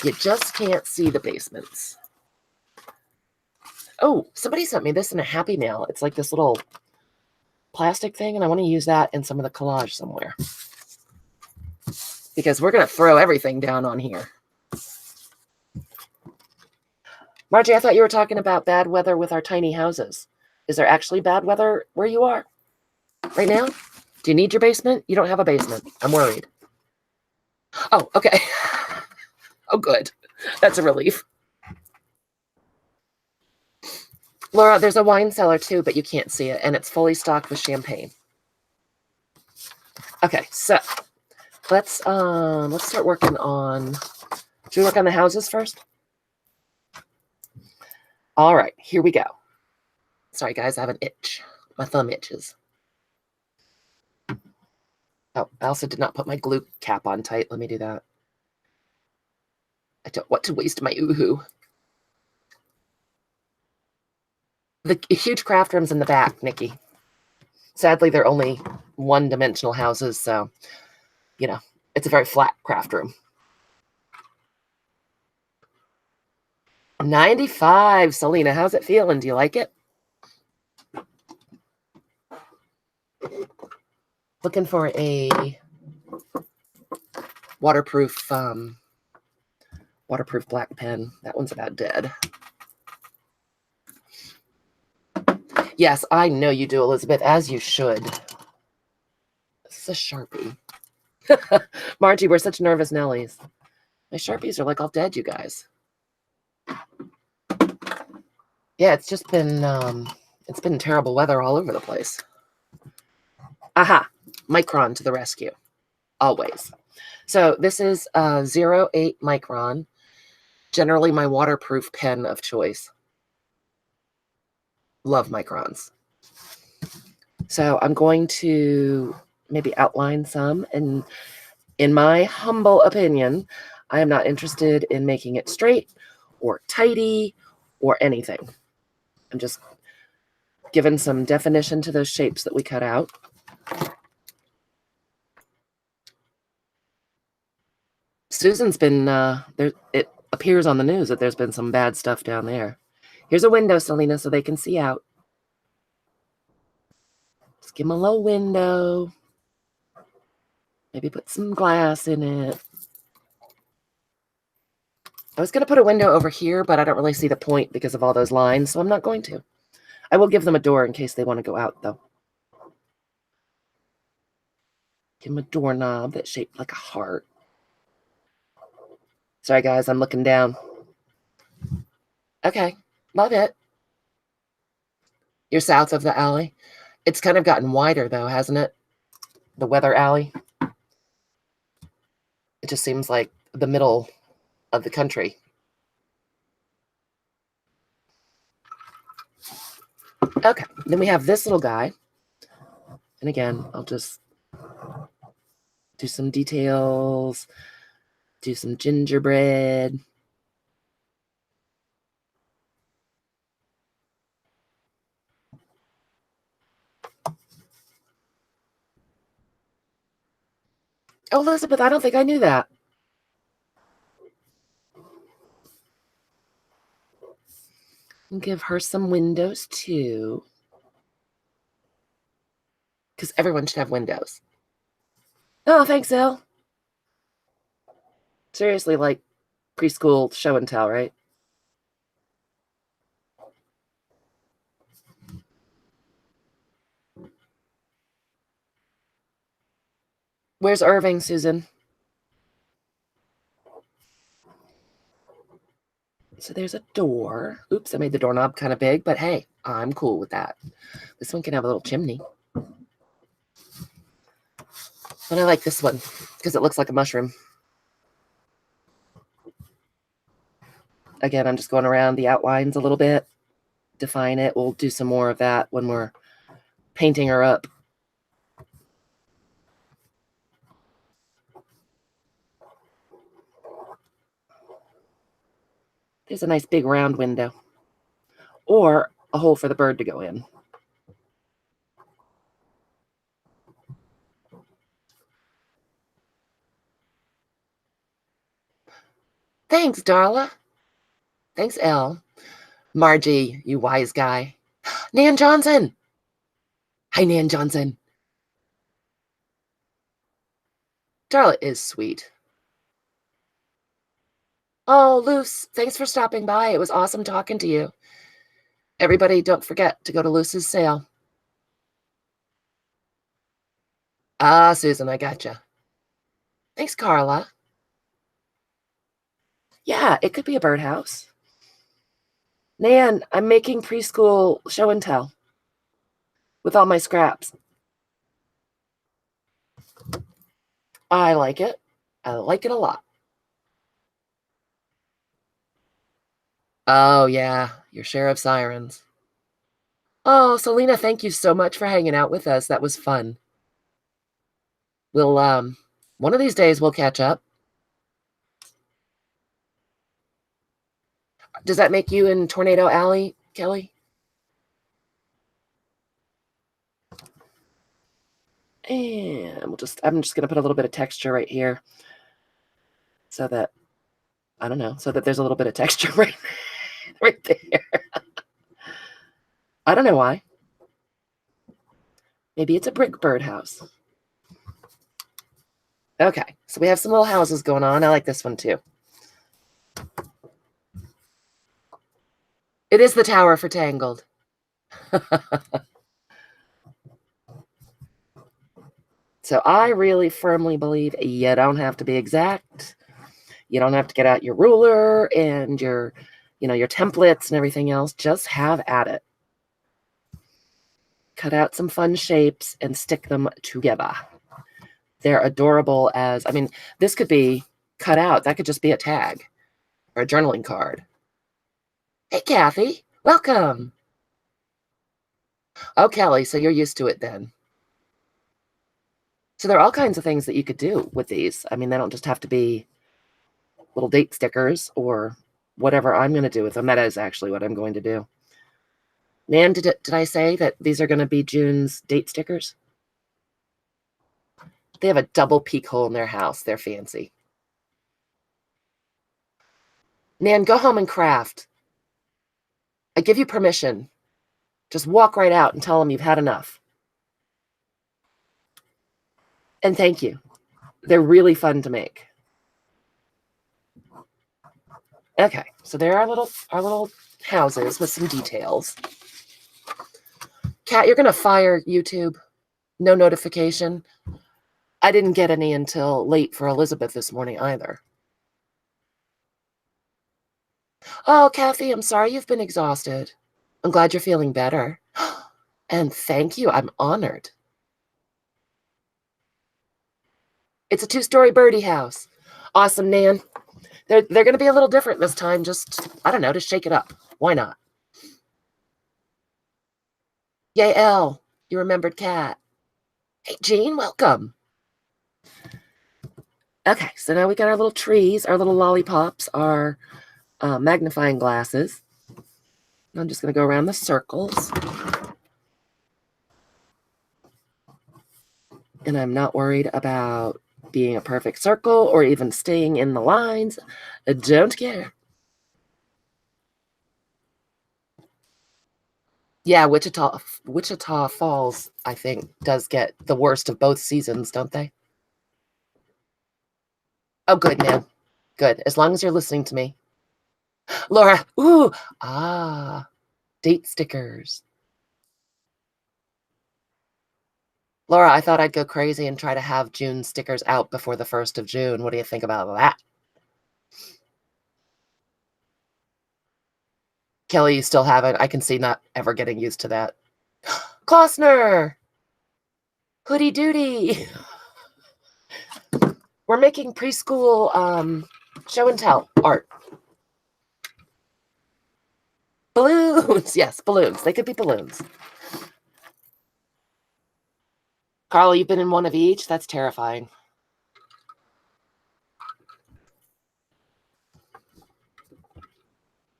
You just can't see the basements. Oh, somebody sent me this in a Happy Mail. It's like this little plastic thing, and I want to use that in some of the collage somewhere. Because we're going to throw everything down on here. Margie, I thought you were talking about bad weather with our tiny houses. Is there actually bad weather where you are right now? Do you need your basement? You don't have a basement. I'm worried. Oh, okay. Oh, good. That's a relief. Laura, there's a wine cellar too, but you can't see it, and it's fully stocked with champagne. Okay, so let's start working on. Should we work on the houses first? All right, here we go. Sorry, guys, I have an itch. My thumb itches. Oh, I also did not put my glue cap on tight. Let me do that. I don't want to waste my oohoo. The huge craft room's in the back, Nikki. Sadly, they're only one-dimensional houses, so, you know, it's a very flat craft room. 95, Selena. How's it feeling? Do you like it? Looking for a waterproof black pen. That one's about dead. Yes, I know you do, Elizabeth, as you should. This is a Sharpie. Margie, we're such nervous Nellies. My Sharpies are like all dead, you guys. Yeah, it's just been terrible weather all over the place. Aha, Micron to the rescue. Always. So this is 0.8 micron. Generally my waterproof pen of choice. Love microns. So I'm going to maybe outline some, and in my humble opinion, I am not interested in making it straight or tidy or anything. I'm just giving some definition to those shapes that we cut out. Susan's been, it appears on the news that there's been some bad stuff down there. Here's a window, Selena, so they can see out. Just give them a little window. Maybe put some glass in it. I was going to put a window over here, but I don't really see the point because of all those lines, so I'm not going to. I will give them a door in case they want to go out, though. Give them a doorknob that's shaped like a heart. Sorry, guys, I'm looking down. Okay, love it. You're south of the alley. It's kind of gotten wider, though, hasn't it? The weather alley. It just seems like the middle of the country. Okay, then we have this little guy. And again, I'll just do some details, do some gingerbread. Oh, Elizabeth, I don't think I knew that. And give her some windows, too. because everyone should have windows. Oh, thanks, Elle. Seriously, like preschool show and tell, right? Where's Irving, Susan? So there's a door. Oops, I made the doorknob kind of big, but hey, I'm cool with that. This one can have a little chimney. But I like this one because it looks like a mushroom. Again, I'm just going around the outlines a little bit, define it. We'll do some more of that when we're painting her up. There's a nice big round window or a hole for the bird to go in. Thanks, Darla. Thanks, Elle. Margie, you wise guy. Nan Johnson. Hi, Nan Johnson. Darla is sweet. Oh, Luce, thanks for stopping by. It was awesome talking to you. Everybody, don't forget to go to Luce's sale. Ah, Susan, I gotcha. Thanks, Carla. Yeah, it could be a birdhouse. Nan, I'm making preschool show and tell with all my scraps. I like it. I like it a lot. Oh, yeah, your share of sirens. Oh, Selena, thank you so much for hanging out with us. That was fun. We'll, one of these days we'll catch up. Does that make you in Tornado Alley, Kelly? And I'm just going to put a little bit of texture right here so that, I don't know, so that there's a little bit of texture right there. I don't know why. Maybe it's a brick birdhouse. Okay, so we have some little houses going on. I like this one too. It is the tower for Tangled. So I really firmly believe you don't have to be exact. You don't have to get out your ruler and your templates and everything else. Just have at it. Cut out some fun shapes and stick them together. They're adorable as, I mean, this could be cut out. That could just be a tag or a journaling card. Hey, Kathy, welcome. Oh, Kelly, so you're used to it then. So there are all kinds of things that you could do with these. I mean, they don't just have to be little date stickers or whatever I'm going to do with them. That is actually what I'm going to do. Nan, did I say that these are going to be June's date stickers? They have a double peek hole in their house. They're fancy. Nan, go home and craft. I give you permission. Just walk right out and tell them you've had enough. And thank you. They're really fun to make. Okay, so there are our little houses with some details. Kat, you're going to fire YouTube. No notification. I didn't get any until late for Elizabeth this morning either. Oh, Kathy, I'm sorry you've been exhausted. I'm glad you're feeling better. And thank you. I'm honored. It's a 2-story birdie house. Awesome, Nan. They're going to be a little different this time. Just, I don't know, to shake it up. Why not? Yay, Elle. You remembered Kat. Hey, Jean, welcome. Okay, so now we got our little trees, our little lollipops, our magnifying glasses. I'm just going to go around the circles. And I'm not worried about being a perfect circle or even staying in the lines. I don't care. Yeah, Wichita Falls, I think, does get the worst of both seasons, don't they? Oh, good, man. Good. As long as you're listening to me. Laura, ooh, ah, date stickers. Laura, I thought I'd go crazy and try to have June stickers out before the 1st of June. What do you think about that? Kelly, you still haven't. I can see not ever getting used to that. Klossner! Hoodie doody! We're making preschool show and tell art. Balloons! Yes, balloons. They could be balloons. Carl, you've been in one of each? That's terrifying.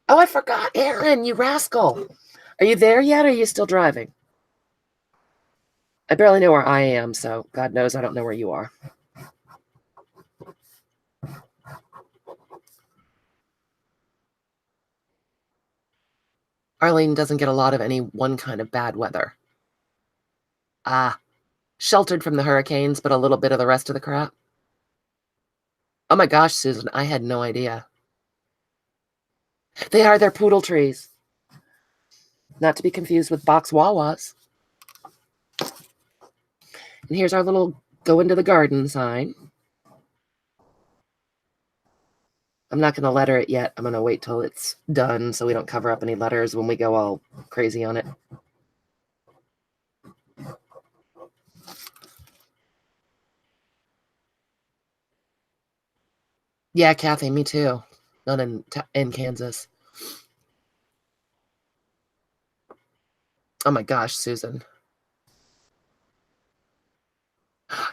Oh, I forgot. Aaron, you rascal. Are you there yet, or are you still driving? I barely know where I am, so God knows I don't know where you are. Arlene doesn't get a lot of any one kind of bad weather. Ah, sheltered from the hurricanes, but a little bit of the rest of the crap. Oh my gosh, Susan, I had no idea. They're poodle trees. Not to be confused with box wawas. And here's our little go into the garden sign. I'm not going to letter it yet. I'm going to wait till it's done so we don't cover up any letters when we go all crazy on it. Yeah, Kathy, me too. Not in Kansas. Oh my gosh, Susan.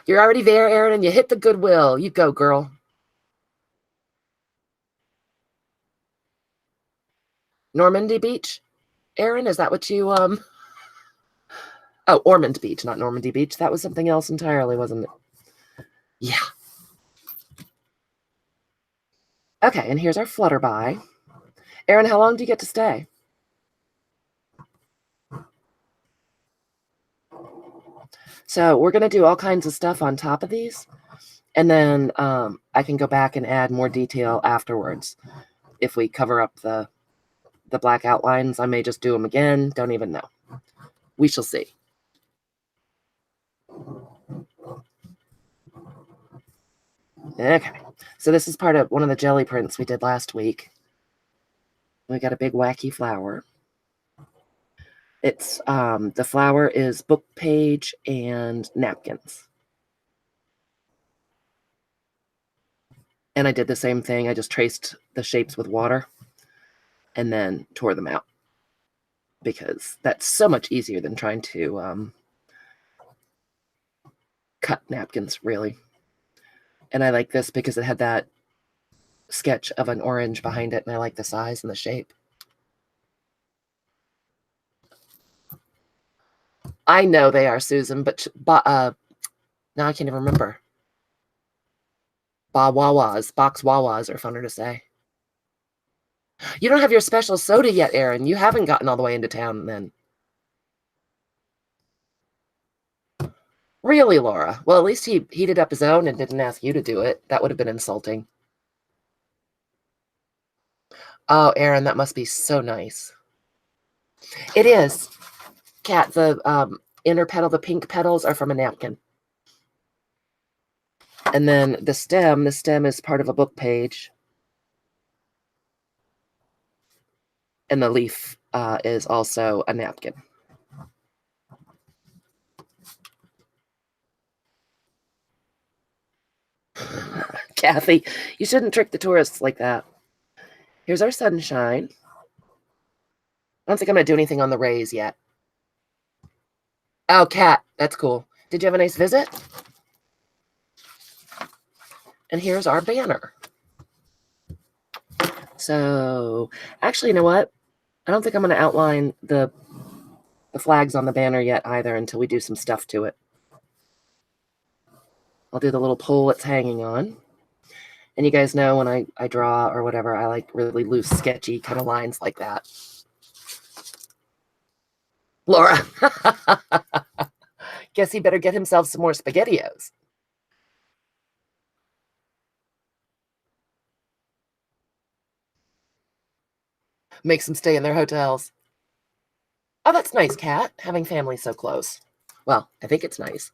You're already there, Aaron, and you hit the Goodwill. You go, girl. Normandy Beach? Aaron, is that what you Oh, Ormond Beach, not Normandy Beach. That was something else entirely, wasn't it? Yeah. Okay, and here's our Flutterby. Aaron, how long do you get to stay? So we're going to do all kinds of stuff on top of these. And then I can go back and add more detail afterwards. If we cover up the black outlines, I may just do them again. Don't even know. We shall see. Okay, so this is part of one of the jelly prints we did last week. We got a big wacky flower. It's the flower is book page and napkins. And I did the same thing. I just traced the shapes with water and then tore them out because that's so much easier than trying to cut napkins, really. And I like this because it had that sketch of an orange behind it, and I like the size and the shape. I know they are, Susan, but now I can't even remember. Box wawas are funner to say. You don't have your special soda yet, Aaron. You haven't gotten all the way into town then. Really, Laura? Well, at least he heated up his own and didn't ask you to do it. That would have been insulting. Oh, Aaron, that must be so nice. It is. Kat, the inner petal, the pink petals are from a napkin. And then the stem is part of a book page. And the leaf is also a napkin. Kathy, you shouldn't trick the tourists like that. Here's our sunshine. I don't think I'm going to do anything on the rays yet. Oh, Kat, that's cool. Did you have a nice visit? And here's our banner. So, actually, you know what? I don't think I'm going to outline the flags on the banner yet either until we do some stuff to it. I'll do the little pole it's hanging on. And you guys know when I draw or whatever, I like really loose, sketchy kind of lines like that. Laura. Guess he better get himself some more SpaghettiOs. Makes them stay in their hotels. Oh, that's nice, Kat, having family so close. Well, I think it's nice.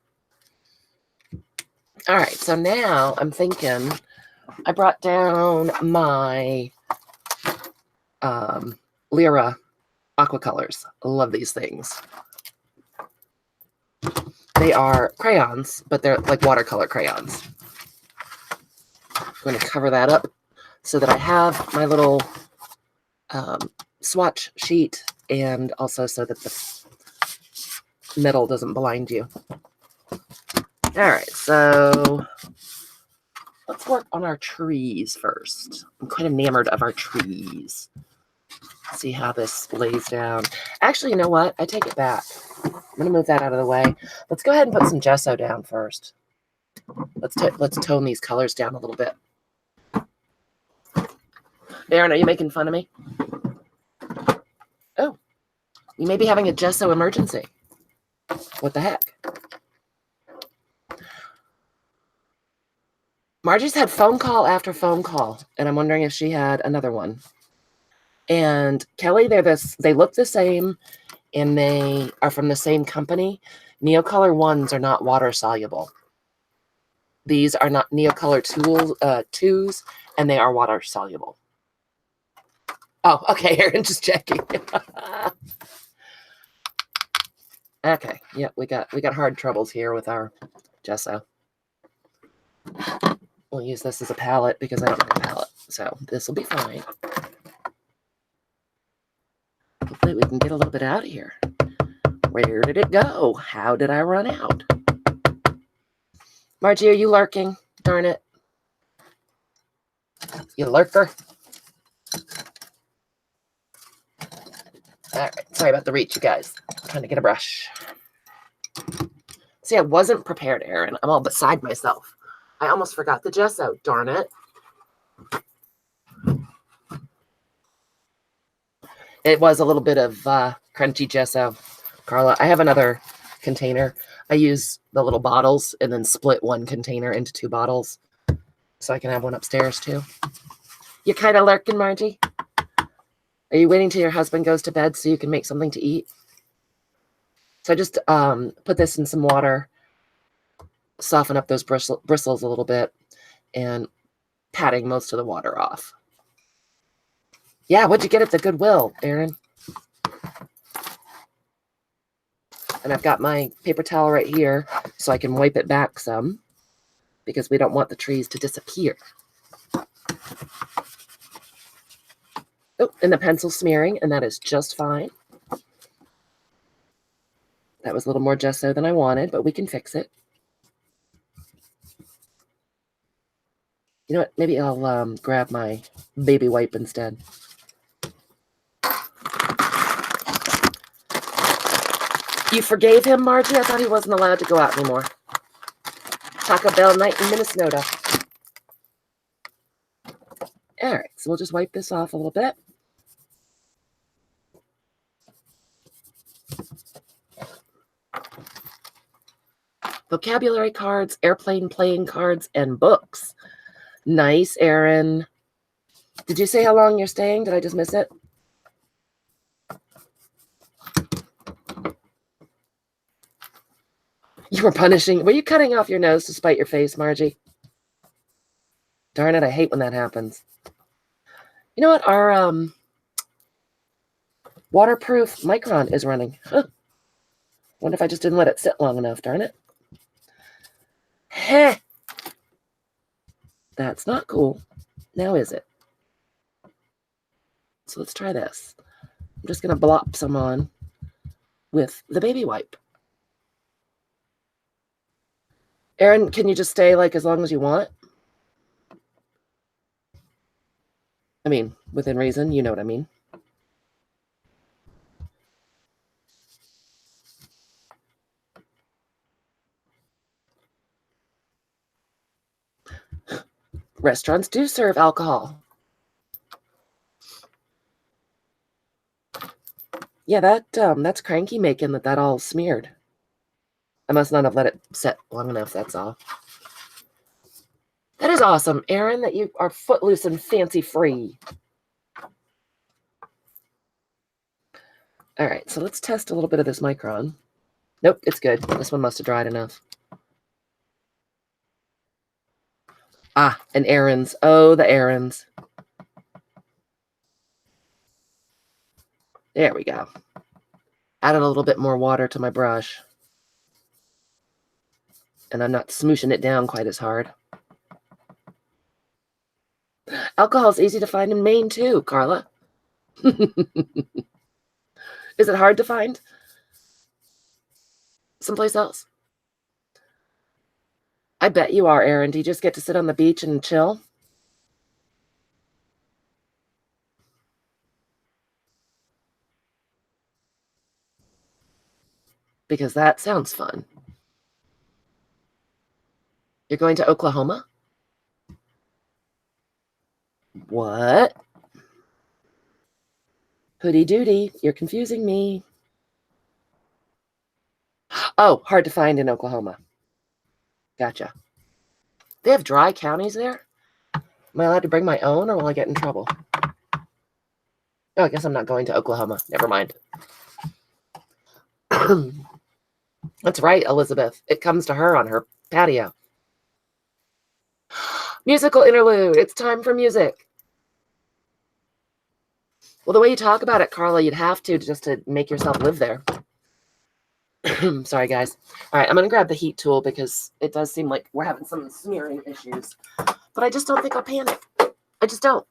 All right, so now I'm thinking I brought down my Lyra aqua colors. I love these things. They are crayons, but they're like watercolor crayons. I'm going to cover that up so that I have my little swatch sheet, and also so that the metal doesn't blind you. All right, so let's work on our trees first. I'm quite enamored of our trees. See how this lays down. Actually, you know what? I take it back. I'm going to move that out of the way. Let's go ahead and put some gesso down first. Let's tone these colors down a little bit. Aaron, are you making fun of me? Oh, you may be having a gesso emergency. What the heck? Margie's had phone call after phone call, and I'm wondering if she had another one. And Kelly, they look the same, and they are from the same company. Neocolor ones are not water soluble. These are not Neocolor twos, and they are water soluble. Oh, okay, Aaron, just checking. Okay, yeah, we got hard troubles here with our gesso. We'll use this as a palette because I don't have a palette, so this will be fine. Hopefully we can get a little bit out of here. Where did it go? How did I run out? Margie, are you lurking? Darn it. You lurker. All right, sorry about the reach, you guys. I'm trying to get a brush. See, I wasn't prepared, Aaron. I'm all beside myself. I almost forgot the gesso, darn it. It was a little bit of crunchy gesso. Carla, I have another container. I use the little bottles and then split one container into 2 bottles so I can have one upstairs too. You kind of lurking, Margie? Are you waiting till your husband goes to bed so you can make something to eat? So I just put this in some water, soften up those bristles a little bit, and patting most of the water off. Yeah, what'd you get at the Goodwill, Aaron? And I've got my paper towel right here so I can wipe it back some because we don't want the trees to disappear. Oh, and the pencil smearing, and that is just fine. That was a little more gesso than I wanted, but we can fix it. You know what? Maybe I'll grab my baby wipe instead. You forgave him, Margie? I thought he wasn't allowed to go out anymore. Taco Bell night in Minnesota. All right, so we'll just wipe this off a little bit. Vocabulary cards, airplane playing cards, and books. Nice, Aaron. Did you say how long you're staying? Did I just miss it? You were punishing. Were you cutting off your nose to spite your face, Margie? Darn it, I hate when that happens. You know what? Our waterproof Micron is running. Huh. Wonder if I just didn't let it sit long enough, darn it. Heh. That's not cool. Now is it? So let's try this. I'm just going to blop some on with the baby wipe. Aaron, can you just stay like as long as you want? I mean, within reason, you know what I mean. Restaurants do serve alcohol. Yeah, that's cranky making that all smeared. I must not have let it set long enough, that's all. That is awesome, Aaron, that you are footloose and fancy-free. All right, so let's test a little bit of this micron. Nope, it's good. This one must have dried enough. Ah, and Aaron's. Oh, the Aaron's. There we go. Added a little bit more water to my brush. And I'm not smooshing it down quite as hard. Alcohol is easy to find in Maine, too, Carla. Is it hard to find someplace else? I bet you are, Aaron. Do you just get to sit on the beach and chill? Because that sounds fun. You're going to Oklahoma? What? Hoodie doody, you're confusing me. Oh, hard to find in Oklahoma. Gotcha. They have dry counties there? Am I allowed to bring my own, or will I get in trouble? Oh, I guess I'm not going to Oklahoma. Never mind. That's right, Elizabeth. It comes to her on her patio. Musical interlude. It's time for music. Well, the way you talk about it, Carla, you'd have to just to make yourself live there. Sorry, guys. All right, I'm going to grab the heat tool because it does seem like we're having some smearing issues. But I just don't think I'll panic. I just don't.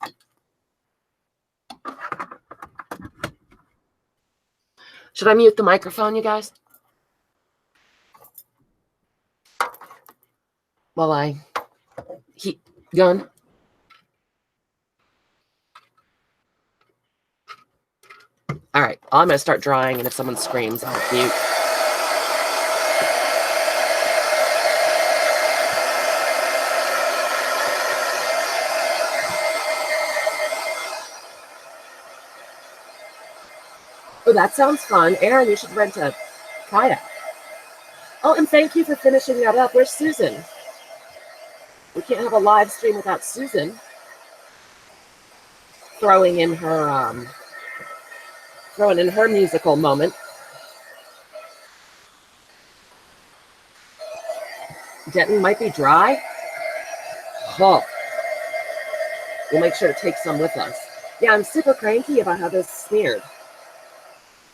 Should I mute the microphone, you guys? While I heat gun? All right, I'm going to start drying, and if someone screams, I'll mute. Oh, that sounds fun. Aaron, you should rent a kayak. Oh, and thank you for finishing that up. Where's Susan? We can't have a live stream without Susan throwing in her musical moment. Denton might be dry. Oh, we'll make sure to take some with us. Yeah, I'm super cranky about how this smeared.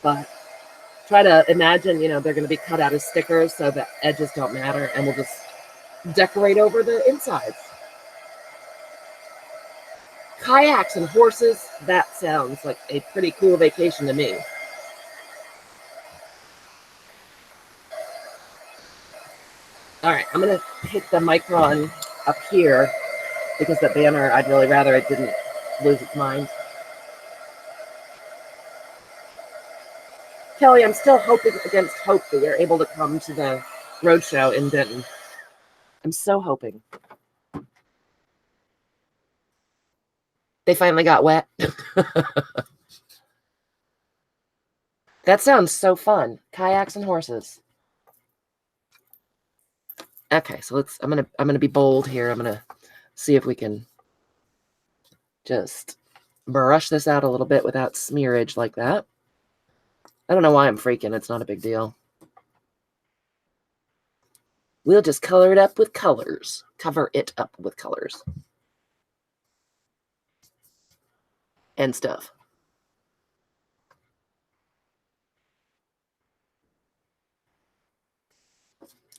But try to imagine, they're going to be cut out as stickers so the edges don't matter, and we'll just decorate over the insides. Kayaks and horses, that sounds like a pretty cool vacation to me. All right, I'm going to hit the micron up here because that banner, I'd really rather it didn't lose its mind. Kelly, I'm still hoping against hope that you're able to come to the roadshow in Denton. I'm so hoping. They finally got wet. That sounds so fun. Kayaks and horses. Okay, so I'm gonna be bold here. I'm gonna see if we can just brush this out a little bit without smearage like that. I don't know why I'm freaking. It's not a big deal. We'll just color it up with colors. Cover it up with colors. And stuff.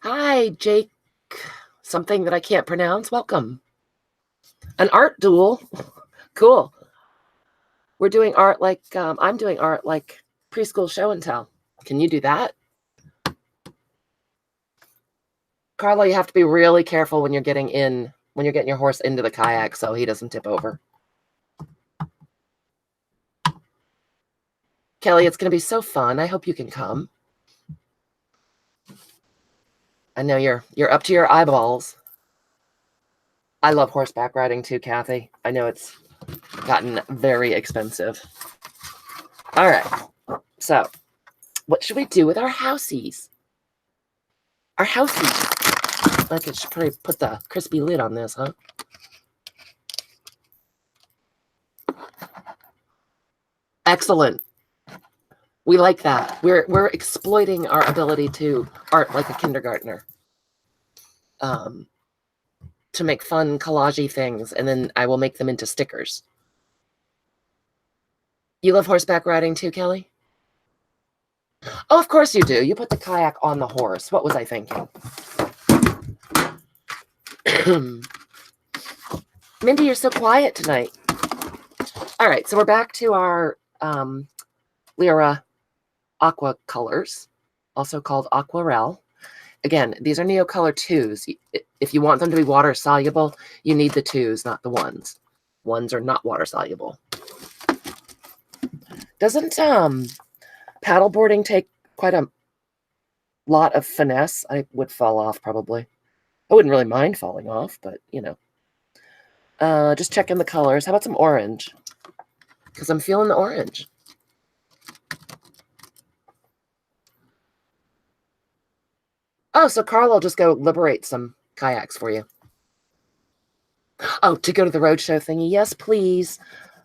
Hi, Jake. Something that I can't pronounce. Welcome. An art duel. Cool. We're doing art like, I'm doing art like preschool show and tell. Can you do that? Carla, you have to be really careful when you're getting your horse into the kayak so he doesn't tip over. Kelly, it's going to be so fun. I hope you can come. I know you're up to your eyeballs. I love horseback riding too, Kathy. I know it's gotten very expensive. All right. So, what should we do with our houseies? Our houseies. Like, it should probably put the crispy lid on this, huh? Excellent. We like that. We're exploiting our ability to art like a kindergartner. To make fun collagey things, and then I will make them into stickers. You love horseback riding too, Kelly? Oh, of course you do. You put the kayak on the horse. What was I thinking? Mindy, you're so quiet tonight. All right, so we're back to our Lyra Aqua colors, also called Aquarelle. Again, these are Neocolor 2s. If you want them to be water soluble, you need the 2s, not the 1s. 1s are not water soluble. Doesn't paddleboarding take quite a lot of finesse? I would fall off probably. I wouldn't really mind falling off, but you know. Just checking the colors. How about some orange? Because I'm feeling the orange. Oh, so Carl will just go liberate some kayaks for you. Oh, to go to the roadshow thingy? Yes, please.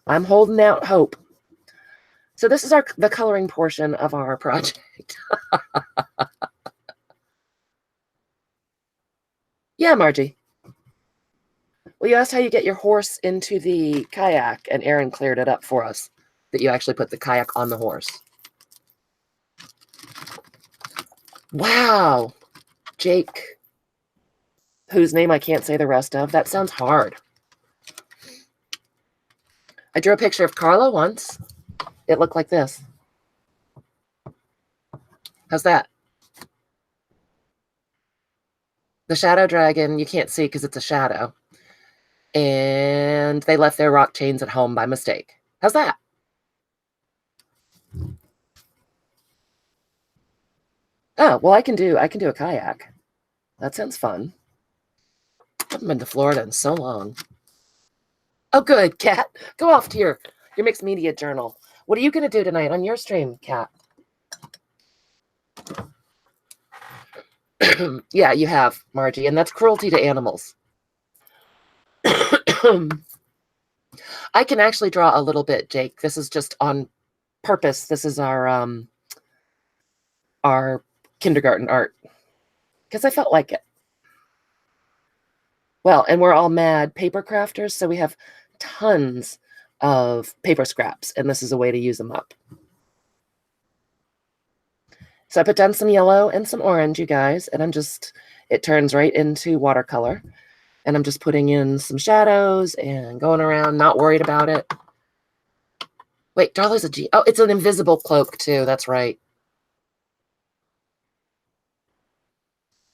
I'm holding out hope. So this is the coloring portion of our project. Yeah, Margie. Well, you asked how you get your horse into the kayak, and Aaron cleared it up for us, that you actually put the kayak on the horse. Wow. Jake, whose name I can't say the rest of. That sounds hard. I drew a picture of Carla once. It looked like this. How's that? The shadow dragon, you can't see because it's a shadow. And they left their rock chains at home by mistake. How's that? Oh, well, I can do a kayak. That sounds fun. I haven't been to Florida in so long. Oh, good, Kat. Go off to your mixed media journal. What are you going to do tonight on your stream, Kat? Yeah, you have, Margie, and that's cruelty to animals. I can actually draw a little bit, Jake. This is just on purpose. This is our kindergarten art because I felt like it. Well, and we're all mad paper crafters, so we have tons of paper scraps, and this is a way to use them up. So I put down some yellow and some orange, you guys, and it turns right into watercolor. And I'm just putting in some shadows and going around, not worried about it. Wait, Darla's a G. Oh, it's an invisible cloak, too. That's right.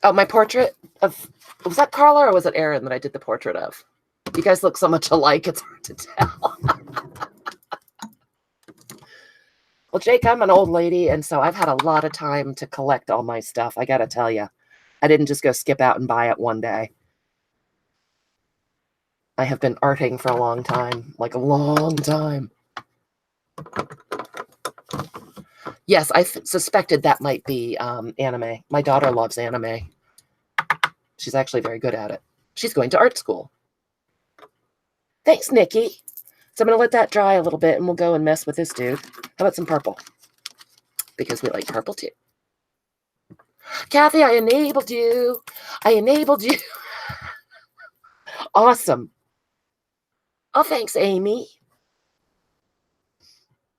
Oh, my portrait of... Was that Carla or was it Aaron that I did the portrait of? You guys look so much alike, it's hard to tell. Well, Jake, I'm an old lady, and so I've had a lot of time to collect all my stuff, I gotta tell you. I didn't just go skip out and buy it one day. I have been arting for a long time, like a long time. Yes, I suspected that might be anime. My daughter loves anime. She's actually very good at it. She's going to art school. Thanks, Nikki. So I'm going to let that dry a little bit, and we'll go and mess with this dude. How about some purple? Because we like purple, too. Kathy, I enabled you. I enabled you. Awesome. Oh, thanks, Amy.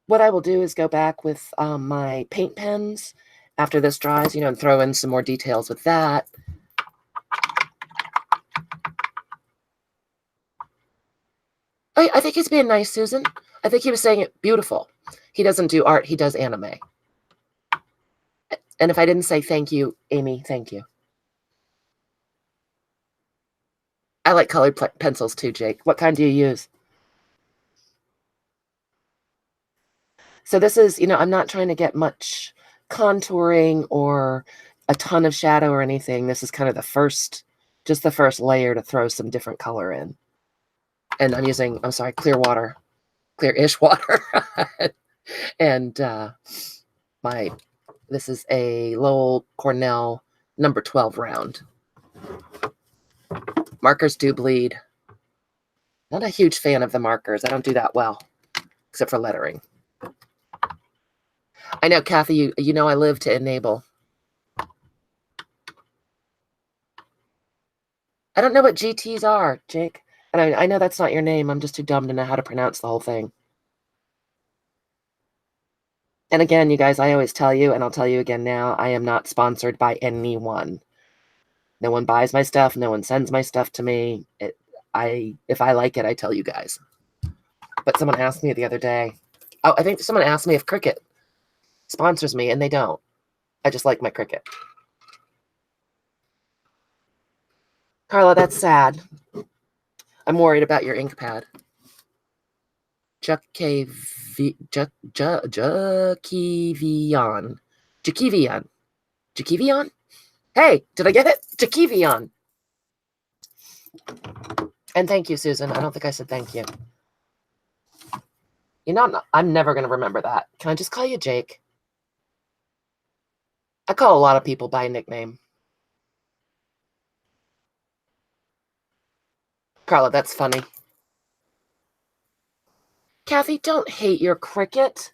What I will do is go back with my paint pens after this dries, and throw in some more details with that. I think he's being nice, Susan. I think he was saying it beautiful. He doesn't do art. He does anime. And if I didn't say thank you, Amy, thank you. I like colored pencils too, Jake. What kind do you use? So this is, I'm not trying to get much contouring or a ton of shadow or anything. This is kind of just the first layer to throw some different color in. And I'm using, clear water, clear-ish water. And This is a Lowell Cornell number 12 round. Markers do bleed. Not a huge fan of the markers. I don't do that well, except for lettering. I know, Kathy, you know I live to enable. I don't know what GTs are, Jake. And I know that's not your name. I'm just too dumb to know how to pronounce the whole thing. And again, you guys, I always tell you, and I'll tell you again now, I am not sponsored by anyone. No one buys my stuff. No one sends my stuff to me. If I like it, I tell you guys. But someone asked me the other day. Oh, I think someone asked me if Cricut sponsors me, and they don't. I just like my Cricut. Carla, that's sad. I'm worried about your ink pad. Jakivion? Hey, did I get it? Jakivion. And thank you, Susan. I don't think I said thank you. I'm never going to remember that. Can I just call you Jake? I call a lot of people by nickname. Carla, that's funny. Kathy, don't hate your Cricut.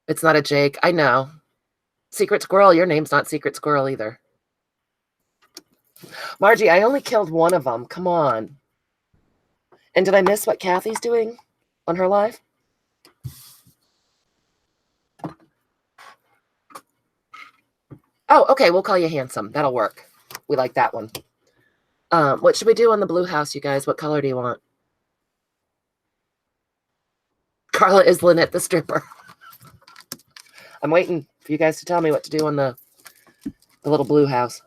It's not a Jake. I know. Secret Squirrel, your name's not Secret Squirrel either. Margie, I only killed one of them. Come on. And did I miss what Kathy's doing on her live? Oh, okay. We'll call you Handsome. That'll work. We like that one. What should we do on the blue house, you guys? What color do you want? Carla is Lynette the stripper. I'm waiting for you guys to tell me what to do on the little blue house.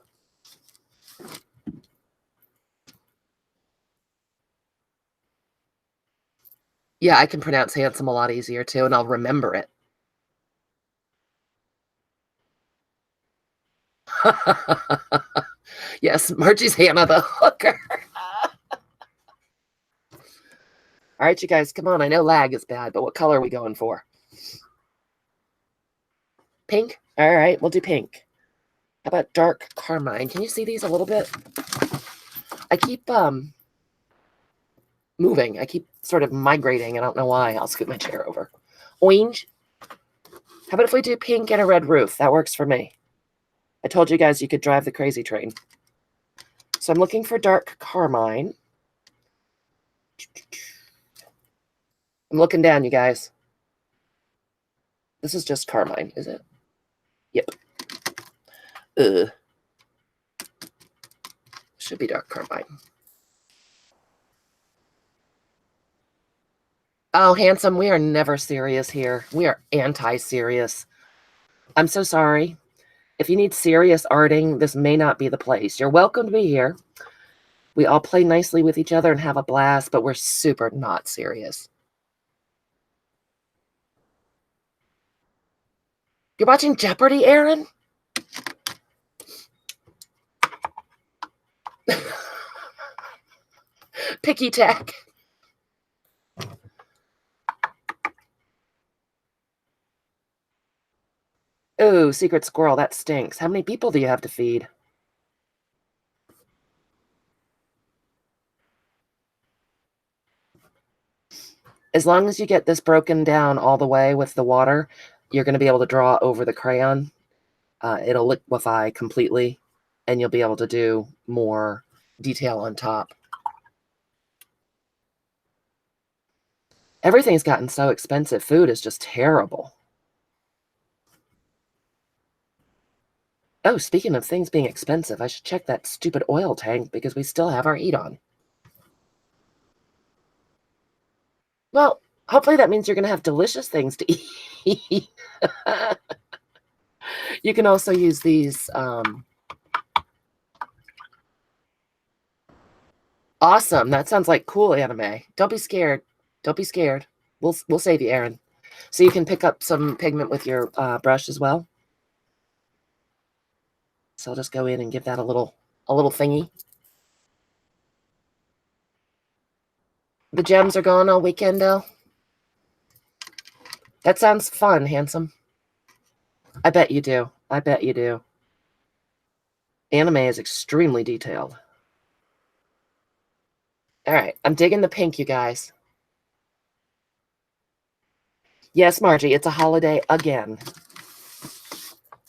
Yeah, I can pronounce handsome a lot easier too, and I'll remember it. Yes, Margie's Hannah the hooker. All right, you guys, come on. I know lag is bad, but what color are we going for? Pink? All right, we'll do pink. How about dark carmine? Can you see these a little bit? I keep moving. I keep sort of migrating. I don't know why. I'll scoot my chair over. Orange. How about if we do pink and a red roof? That works for me. I told you guys you could drive the crazy train. So I'm looking for dark carmine. I'm looking down, you guys. This is just carmine, is it? Yep. Should be dark carmine. Oh, Handsome, we are never serious here. We are anti-serious. I'm so sorry. If you need serious arting, this may not be the place. You're welcome to be here. We all play nicely with each other and have a blast, but we're super not serious. You're watching Jeopardy, Aaron? Picky tack. Oh, secret squirrel, that stinks. How many people do you have to feed? As long as you get this broken down all the way with the water, you're going to be able to draw over the crayon. It'll liquefy completely, and you'll be able to do more detail on top. Everything's gotten so expensive. Food is just terrible. Oh, speaking of things being expensive, I should check that stupid oil tank because we still have our heat on. Well, hopefully that means you're going to have delicious things to eat. You can also use these. Awesome. That sounds like cool anime. Don't be scared. Don't be scared. We'll save you, Aaron. So you can pick up some pigment with your brush as well. So I'll just go in and give that a little thingy. The gems are gone all weekend, though. That sounds fun, handsome. I bet you do. I bet you do. Anime is extremely detailed. All right, I'm digging the pink, you guys. Yes, Margie, it's a holiday again.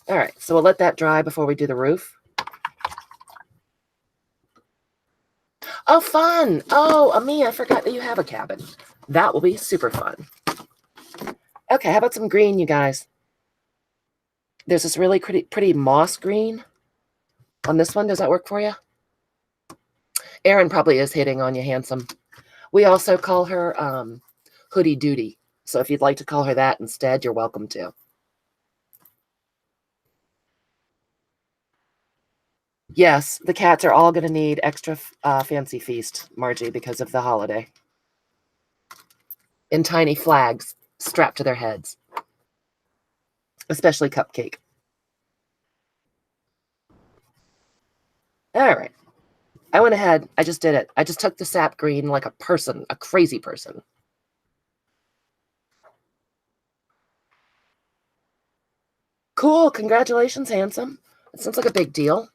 All right, so we'll let that dry before we do the roof. Oh, fun. Oh, Amia, I forgot that you have a cabin. That will be super fun. Okay, how about some green, you guys? There's this really pretty moss green on this one. Does that work for you? Erin probably is hitting on you, handsome. We also call her Hoodie Doody. So if you'd like to call her that instead, you're welcome to. Yes, the cats are all going to need extra fancy feast, Margie, because of the holiday. And tiny flags strapped to their heads. Especially Cupcake. All right. I went ahead. I just did it. I just took the sap green like a person, a crazy person. Cool. Congratulations, handsome. It sounds like a big deal.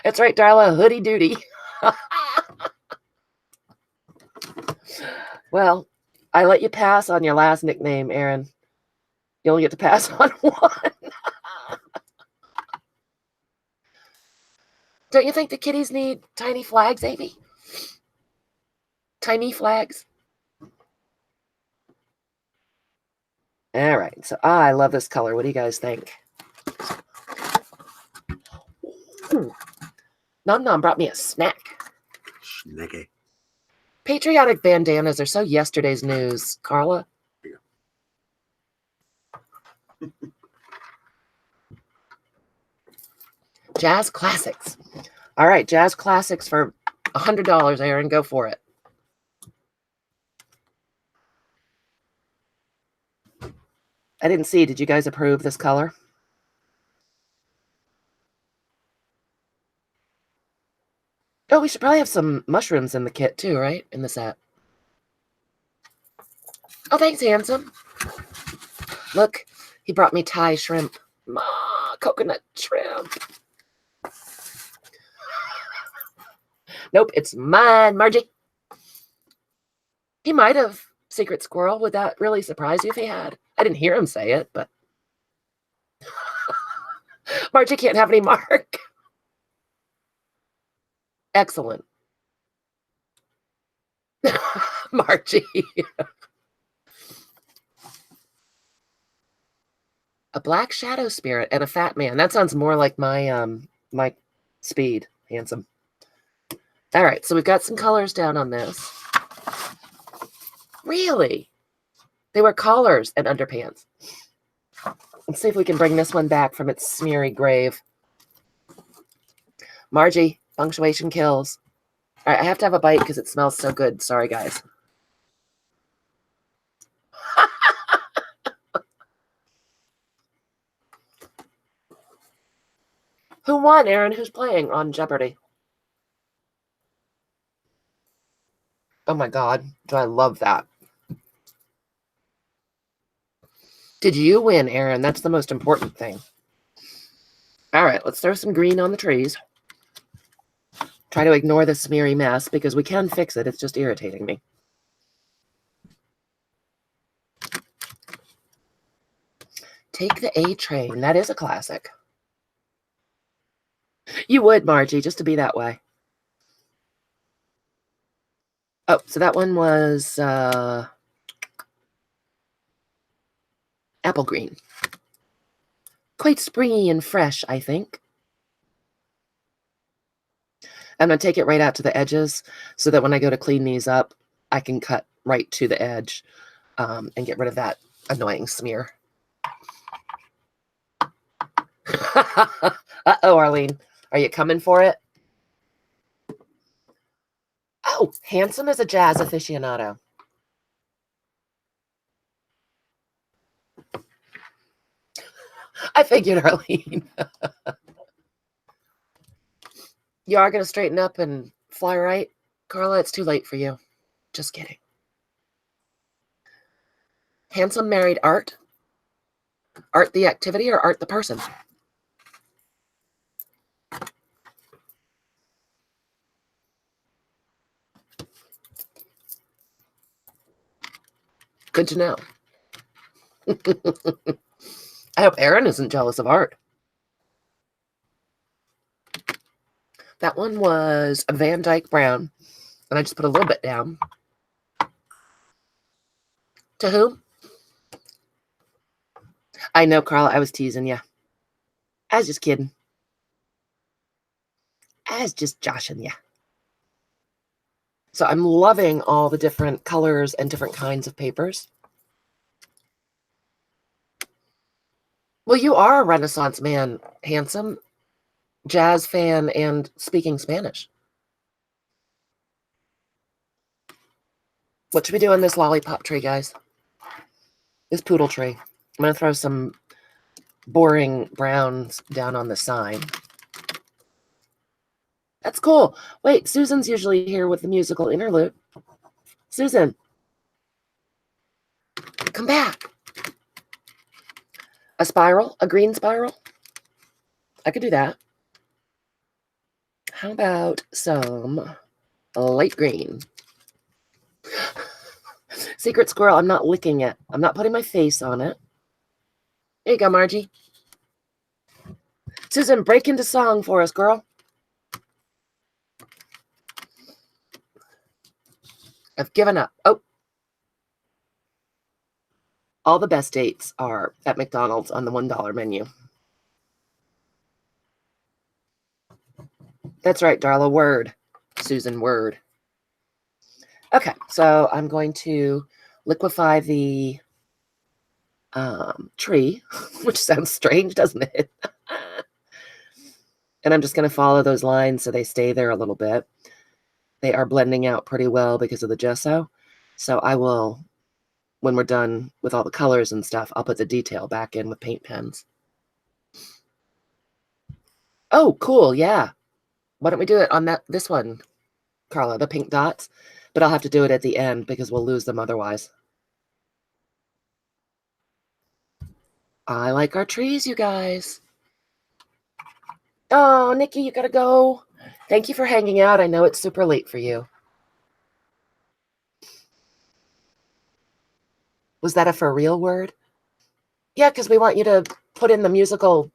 That's right, Darla. Hoodie Doody. Well, I let you pass on your last nickname, Erin. You only get to pass on one. Don't you think the kitties need tiny flags, Amy? Tiny flags? All right. So I love this color. What do you guys think? Ooh. Nom Nom brought me a snack.
Snacky.
Patriotic bandanas are so yesterday's news, Carla. Jazz classics. All right, jazz classics for $100, Erin. Go for it. I didn't see. Did you guys approve this color? Oh, we should probably have some mushrooms in the kit too, right? In the set. Oh, thanks, handsome. Look, he brought me Thai shrimp. Coconut shrimp. Nope, it's mine, Margie. He might have, Secret Squirrel. Would that really surprise you if he had? I didn't hear him say it, but... Margie can't have any mark. Excellent. Margie. A black shadow spirit and a fat man. That sounds more like my my speed, handsome. All right, so we've got some colors down on this. Really? They wear collars and underpants. Let's see if we can bring this one back from its smeary grave. Margie, punctuation kills. All right, I have to have a bite because it smells so good. Sorry, guys. Who won, Erin? Who's playing on Jeopardy? Oh my God, do I love that. Did you win, Erin? That's the most important thing. All right, let's throw some green on the trees. Try to ignore the smeary mess because we can fix it. It's just irritating me. Take the A train. That is a classic. You would, Margie, just to be that way. Oh, so that one was apple green. Quite springy and fresh, I think. I'm going to take it right out to the edges so that when I go to clean these up, I can cut right to the edge and get rid of that annoying smear. Uh-oh, Arlene. Are you coming for it? Oh, handsome is a jazz aficionado. I figured, Arlene. You are going to straighten up and fly right? Carla, it's too late for you. Just kidding. Handsome married Art? Art the activity or Art the person? Good to know. I hope Aaron isn't jealous of Art. That one was a Van Dyke Brown, and I just put a little bit down. To whom? I know, Carla, I was teasing you. I was just kidding. I was just joshing you. So I'm loving all the different colors and different kinds of papers. Well, you are a Renaissance man, handsome, jazz fan, and speaking Spanish. What should we do in this lollipop tree, guys? This poodle tree. I'm going to throw some boring browns down on the sign. That's cool. Wait, Susan's usually here with the musical interlude. Susan, come back. A spiral? A green spiral? I could do that. How about some light green? Secret squirrel, I'm not licking it. I'm not putting my face on it. There you go, Margie. Susan, break into song for us, girl. I've given up. Oh. All the best dates are at McDonald's on the $1 menu. That's right, Darla. Word. Susan, word. Okay, so I'm going to liquefy the tree, which sounds strange, doesn't it? And I'm just going to follow those lines so they stay there a little bit. They are blending out pretty well because of the gesso. So I will, when we're done with all the colors and stuff, I'll put the detail back in with paint pens. Oh, cool. Yeah. Why don't we do it on this one, Carla, the pink dots? But I'll have to do it at the end because we'll lose them otherwise. I like our trees, you guys. Oh, Nikki, you gotta go. Thank you for hanging out. I know it's super late for you. Was that a for real word? Yeah, because we want you to put in the musical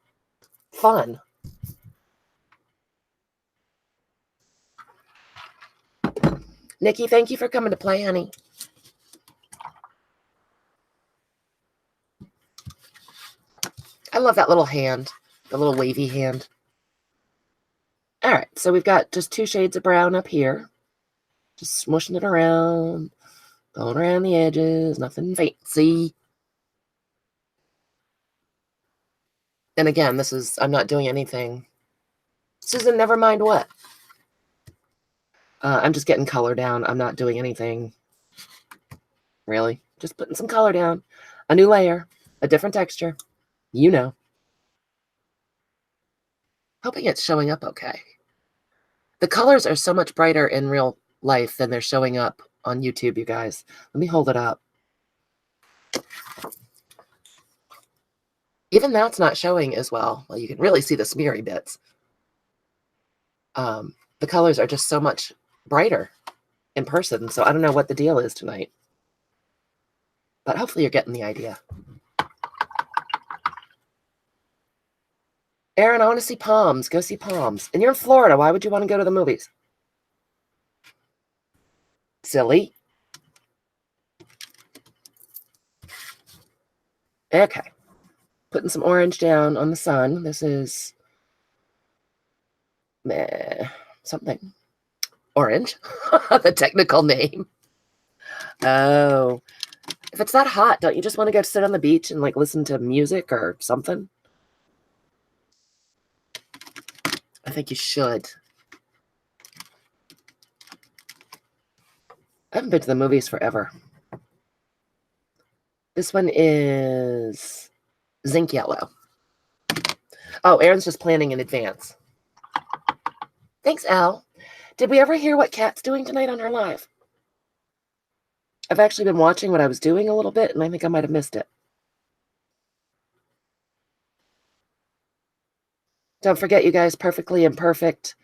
fun. Nikki, thank you for coming to play, honey. I love that little hand, the little wavy hand. All right, so we've got just 2 shades of brown up here. Just smushing it around, going around the edges, nothing fancy. And again, I'm not doing anything. Susan, never mind what. I'm just getting color down. I'm not doing anything. Really, just putting some color down. A new layer, a different texture. You know. Hoping it's showing up okay. The colors are so much brighter in real life than they're showing up on YouTube, you guys. Let me hold it up. Even that's not showing as well. Well, you can really see the smeary bits. The colors are just so much brighter in person, so I don't know what the deal is tonight. But hopefully you're getting the idea. Aaron, I want to see palms. Go see palms. And you're in Florida. Why would you want to go to the movies? Silly. Okay. Putting some orange down on the sun. This is something. Orange. The technical name. Oh. If it's that hot, don't you just want to go sit on the beach and like listen to music or something? I think you should. I haven't been to the movies forever. This one is zinc yellow. Oh, Aaron's just planning in advance. Thanks, Al. Did we ever hear what Kat's doing tonight on her live? I've actually been watching what I was doing a little bit, and I think I might have missed it. Don't forget, you guys, Perfectly Imperfect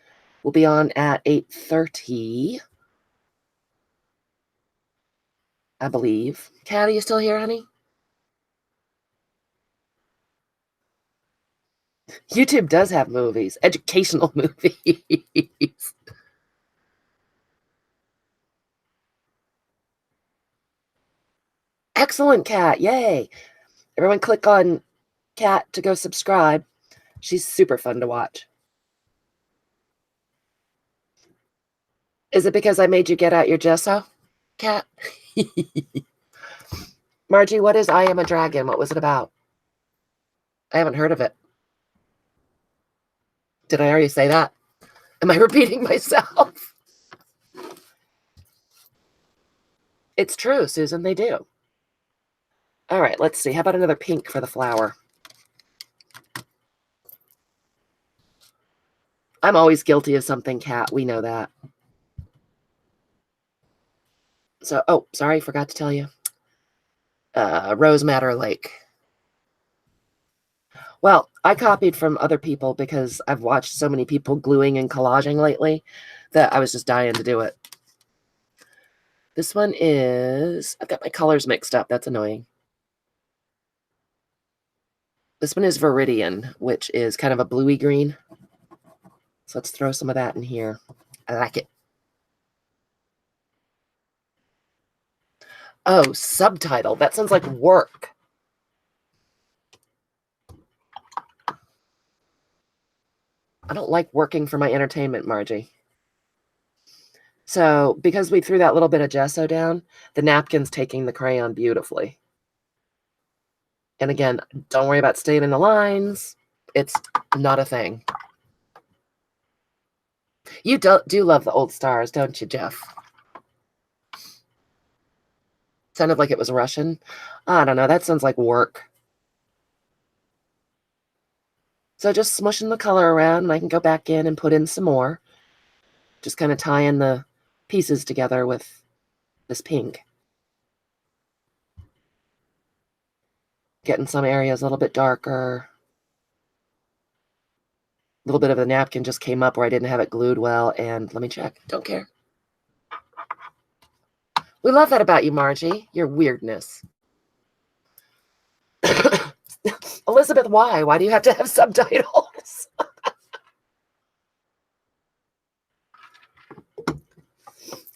will be on at 8:30, I believe. Kat, are you still here, honey? YouTube does have movies, educational movies. Excellent, Kat. Yay. Everyone click on Kat to go subscribe. She's super fun to watch. Is it because I made you get out your gesso, Kat? Margie, what is I Am a Dragon? What was it about? I haven't heard of it. Did I already say that? Am I repeating myself? It's true, Susan, they do. All right, let's see. How about another pink for the flower? I'm always guilty of something, Kat. We know that. So, oh, sorry, forgot to tell you. Rose Madder Lake. Well, I copied from other people because I've watched so many people gluing and collaging lately that I was just dying to do it. This one is, I've got my colors mixed up. That's annoying. This one is Viridian, which is kind of a bluey green. So let's throw some of that in here. I like it. Oh, subtitle. That sounds like work. I don't like working for my entertainment, Margie. So because we threw that little bit of gesso down, the napkin's taking the crayon beautifully. And again, don't worry about staying in the lines. It's not a thing. You do love the old stars, don't you, Jeff? Sounded like it was Russian. I don't know. That sounds like work. So just smushing the color around, and I can go back in and put in some more. Just kind of tying the pieces together with this pink. Getting some areas a little bit darker. A little bit of the napkin just came up where I didn't have it glued well, and let me check. Don't care. We love that about you, Margie, your weirdness. Elizabeth, why? Why do you have to have subtitles?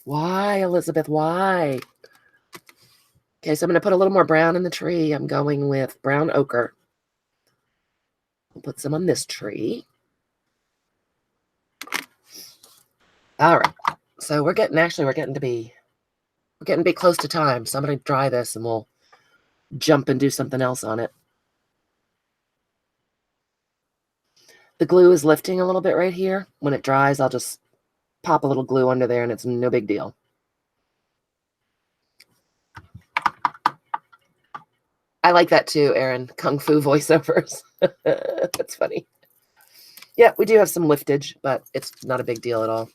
Why, Elizabeth, why? Okay, so I'm going to put a little more brown in the tree. I'm going with brown ochre. We'll put some on this tree. All right. So we're getting to be close to time. So I'm going to dry this and we'll jump and do something else on it. The glue is lifting a little bit right here. When it dries, I'll just pop a little glue under there and it's no big deal. I like that too, Aaron. Kung Fu voiceovers. That's funny. Yeah, we do have some liftage, but it's not a big deal at all.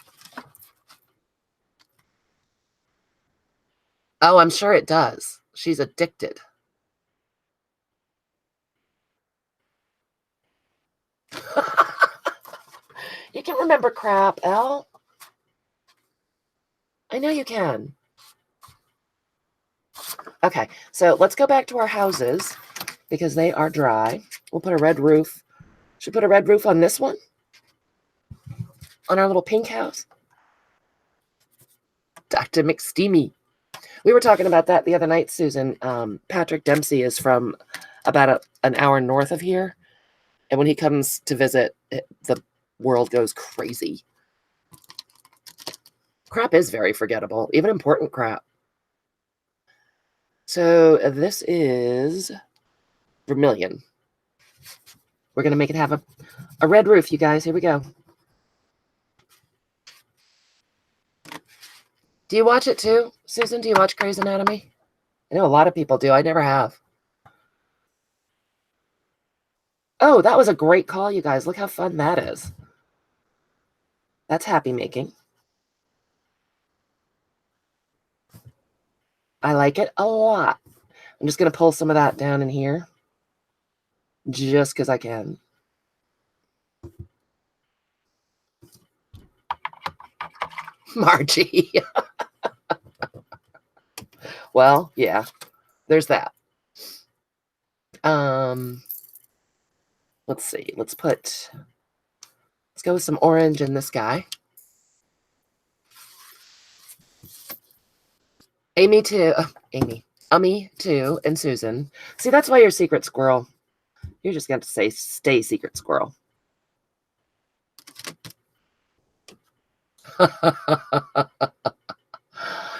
Oh, I'm sure it does. She's addicted. You can remember crap, Elle. I know you can. Okay, so let's go back to our houses because they are dry. We'll put a red roof. Should we put a red roof on this one? On our little pink house? Dr. McSteamy. We were talking about that the other night, Susan. Patrick Dempsey is from about an hour north of here. And when he comes to visit, the world goes crazy. Crap is very forgettable, even important crap. So this is Vermilion. We're going to make it have a red roof, you guys. Here we go. Do you watch it too, Susan? Do you watch Grey's Anatomy? I know a lot of people do. I never have. Oh, that was a great call, you guys. Look how fun that is. That's happy making. I like it a lot. I'm just going to pull some of that down in here just because I can. Margie. Well, yeah, there's that. Let's see. Let's go with some orange in this guy. Amy too. Ummy too, and Susan. See, that's why you're secret squirrel. You're just going to say stay secret squirrel.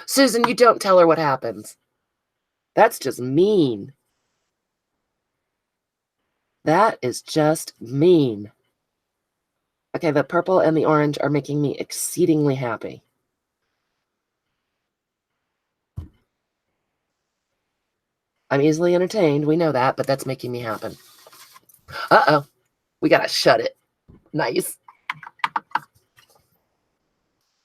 Susan, you don't tell her what happens. That's just mean. That is just mean. Okay, the purple and the orange are making me exceedingly happy. I'm easily entertained. We know that, but that's making me happen. Uh-oh. We got to shut it. Nice.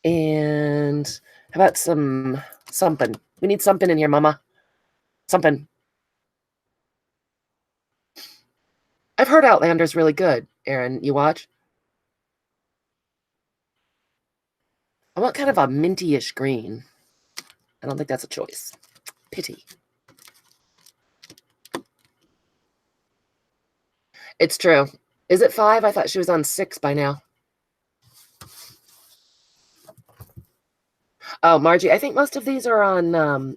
And how about something? We need something in here, Mama. Something. I've heard Outlander's really good. Aaron, you watch? I want kind of a minty-ish green. I don't think that's a choice. Pity. It's true. Is it 5? I thought she was on 6 by now. Oh, Margie, I think most of these are on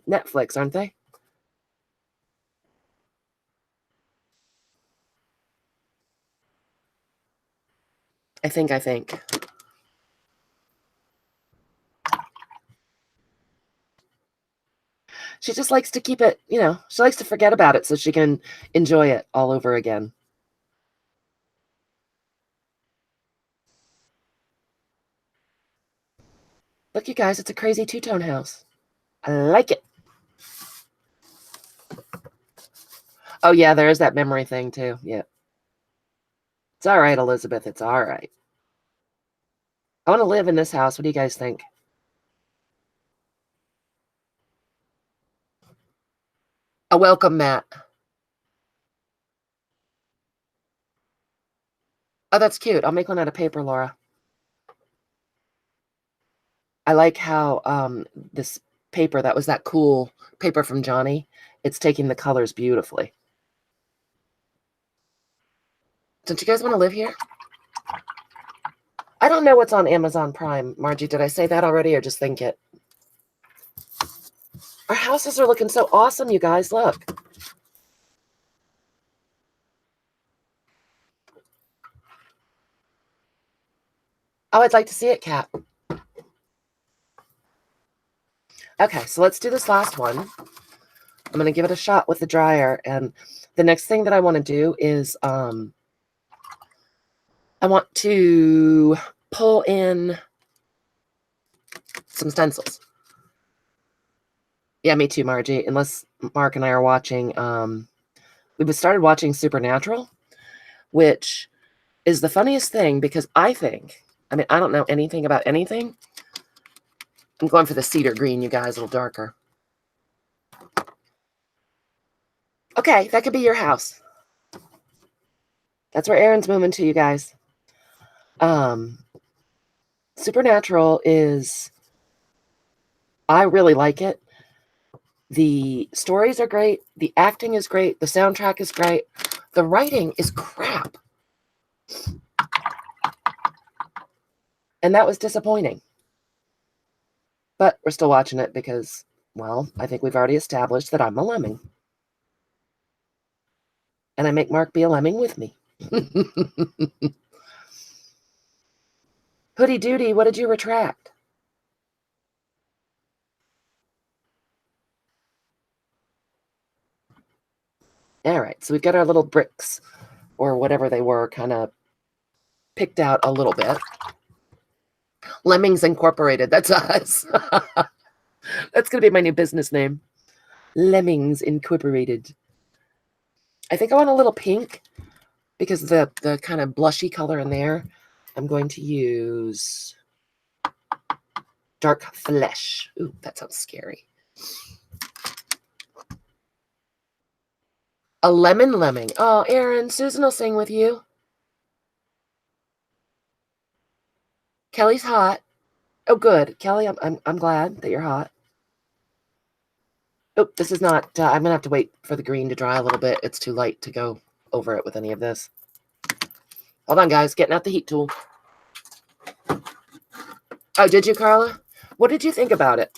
Netflix, aren't they? I think. She just likes to keep it, she likes to forget about it so she can enjoy it all over again. Look, you guys, it's a crazy two-tone house. I like it. Oh, yeah, there is that memory thing, too. Yeah. It's all right, Elizabeth. It's all right. I want to live in this house. What do you guys think? A welcome mat. Oh, that's cute. I'll make one out of paper, Laura. I like how this paper, that was that cool paper from Johnny. It's taking the colors beautifully. Don't you guys want to live here? I don't know what's on Amazon Prime. Margie, did I say that already or just think it? Our houses are looking so awesome, you guys. Look. Oh, I'd like to see it, Kat. Okay, so let's do this last one. I'm going to give it a shot with the dryer. And the next thing that I want to do is I want to pull in some stencils. Yeah, me too, Margie. Unless Mark and I are watching, we started watching Supernatural, which is the funniest thing because I don't know anything about anything. I'm going for the cedar green, you guys, a little darker. Okay, that could be your house. That's where Aaron's moving to, you guys. Supernatural is, I really like it. The stories are great. The acting is great. The soundtrack is great. The writing is crap. And that was disappointing. But we're still watching it because, well, I think we've already established that I'm a lemming. And I make Mark be a lemming with me. Hoodie Doody, what did you retract? All right, so we've got our little bricks, or whatever they were, kind of picked out a little bit. Lemmings Incorporated, that's us. That's going to be my new business name. Lemmings Incorporated. I think I want a little pink because the kind of blushy color in there, I'm going to use Dark Flesh. Ooh, that sounds scary. A lemon lemming. Oh, Aaron, Susan will sing with you. Kelly's hot. Oh, good. Kelly, I'm glad that you're hot. Oh, this is not, I'm going to have to wait for the green to dry a little bit. It's too light to go over it with any of this. Hold on, guys. Getting out the heat tool. Oh, did you, Carla? What did you think about it?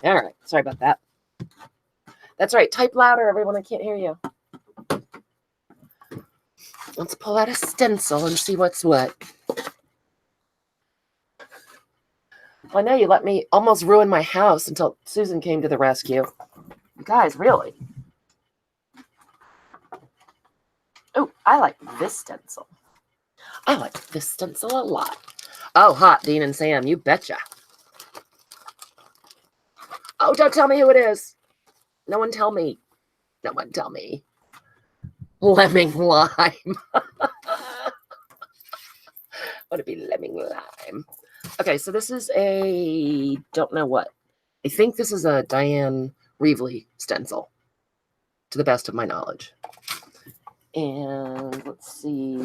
All right. Sorry about that. That's right. Type louder, everyone. I can't hear you. Let's pull out a stencil and see what's what. Well, I know you let me almost ruin my house until Susan came to the rescue. You guys, really? Oh, I like this stencil. I like this stencil a lot. Oh, hot, Dean and Sam. You betcha. Oh, don't tell me who it is. No one tell me. No one tell me. Lemming lime. Would it be lemming lime? Okay, so this is a, don't know what. I think this is a Diane Reevely stencil, to the best of my knowledge. And let's see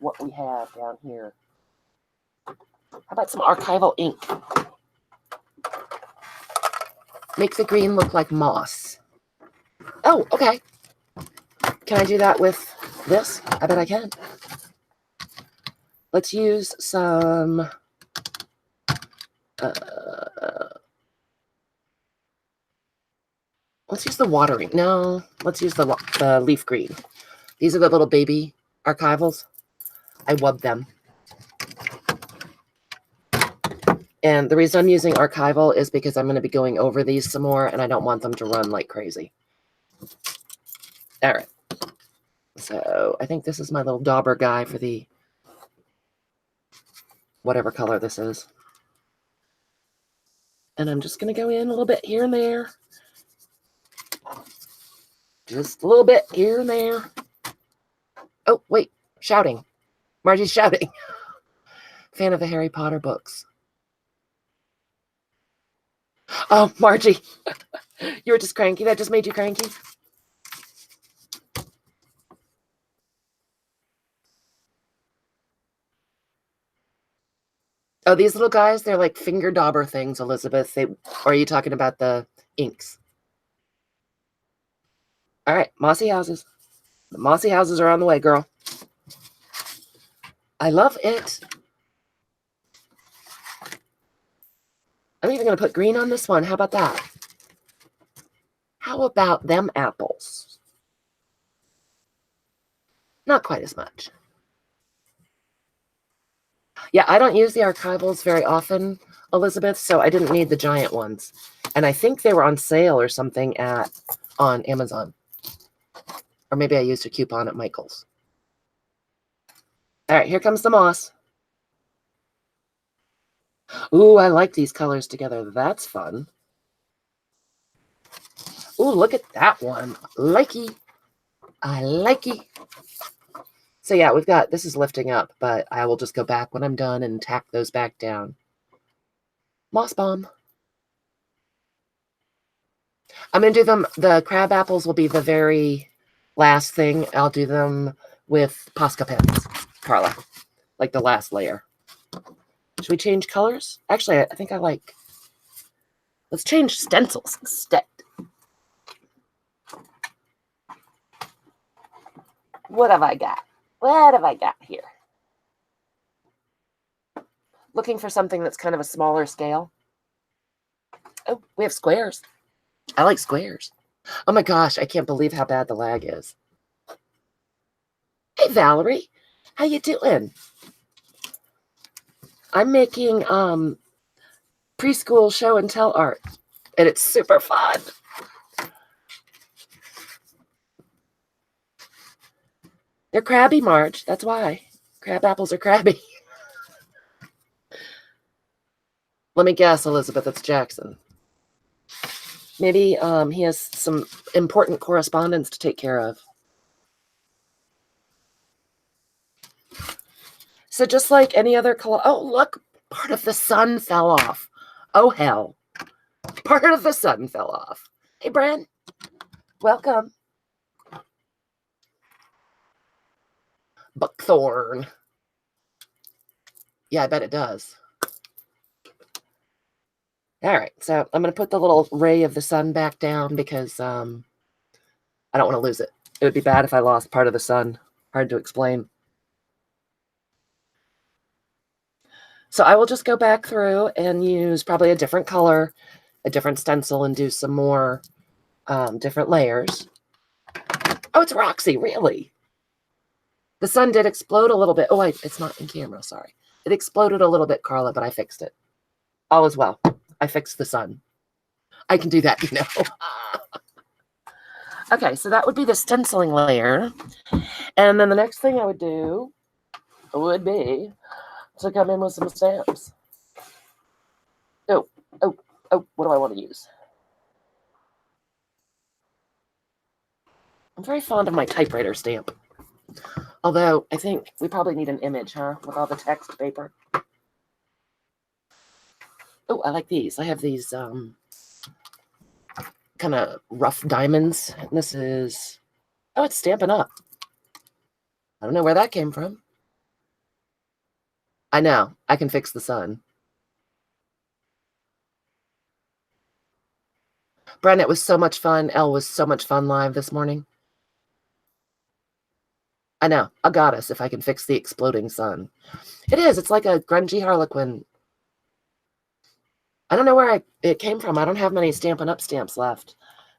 what we have down here. How about some archival ink? Make the green look like moss. Oh, okay. Can I do that with this? I bet I can. Let's use some let's use the watering. No, let's use the leaf green. These are the little baby archivals. I wub them. And the reason I'm using archival is because I'm going to be going over these some more, and I don't want them to run like crazy. All right. So I think this is my little dauber guy for the whatever color this is. And I'm just going to go in a little bit here and there. Just a little bit here and there. Oh, wait. Shouting. Margie's shouting. Fan of the Harry Potter books. Oh, Margie. You were just cranky. That just made you cranky? Oh, these little guys, they're like finger dauber things, Elizabeth. Or are you talking about the inks? All right, mossy houses. The mossy houses are on the way, girl. I love it. I'm even going to put green on this one. How about that? How about them apples? Not quite as much. Yeah, I don't use the archivals very often, Elizabeth, so I didn't need the giant ones. And I think they were on sale or something on Amazon. Or maybe I used a coupon at Michael's. All right, here comes the moss. Ooh, I like these colors together. That's fun. Ooh, look at that one. Likey. I likey. So yeah, we've got, this is lifting up, but I will just go back when I'm done and tack those back down. Moss bomb. I'm going to do them, the crab apples will be the very last thing. I'll do them with Posca pens, Carla, like the last layer. Should we change colors? Actually, I think I like, let's change stencils instead. What have I got? What have I got here? Looking for something that's kind of a smaller scale. Oh, we have squares. I like squares. Oh my gosh, I can't believe how bad the lag is. Hey, Valerie. How you doing? I'm making preschool show and tell art, and it's super fun. They're crabby, Marge. That's why. Crab apples are crabby. Let me guess, Elizabeth, it's Jackson. Maybe he has some important correspondence to take care of. So just like any other collage, oh, look, part of the sun fell off. Oh, hell. Part of the sun fell off. Hey, Brent. Welcome. Buckthorn. Yeah, I bet it does. All right, so I'm going to put the little ray of the sun back down because I don't want to lose it. It would be bad if I lost part of the sun. Hard to explain. So I will just go back through and use probably a different color, a different stencil, and do some more different layers. Oh, it's Roxy, really? The sun did explode a little bit. Oh, wait, it's not in camera, sorry. It exploded a little bit, Carla, but I fixed it. All is well. I fixed the sun. I can do that, you know. Okay, so that would be the stenciling layer. And then the next thing I would do would be to come in with some stamps. Oh, what do I want to use? I'm very fond of my typewriter stamp. Although, I think we probably need an image, huh? With all the text paper. Oh, I like these. I have these kind of rough diamonds. And this is... Oh, it's Stampin' Up! I don't know where that came from. I know. I can fix the sun. Bren, it was so much fun. Elle was so much fun live this morning. I know. A goddess if I can fix the exploding sun. It is. It's like a grungy harlequin. I don't know where it came from. I don't have many Stampin' Up! Stamps left.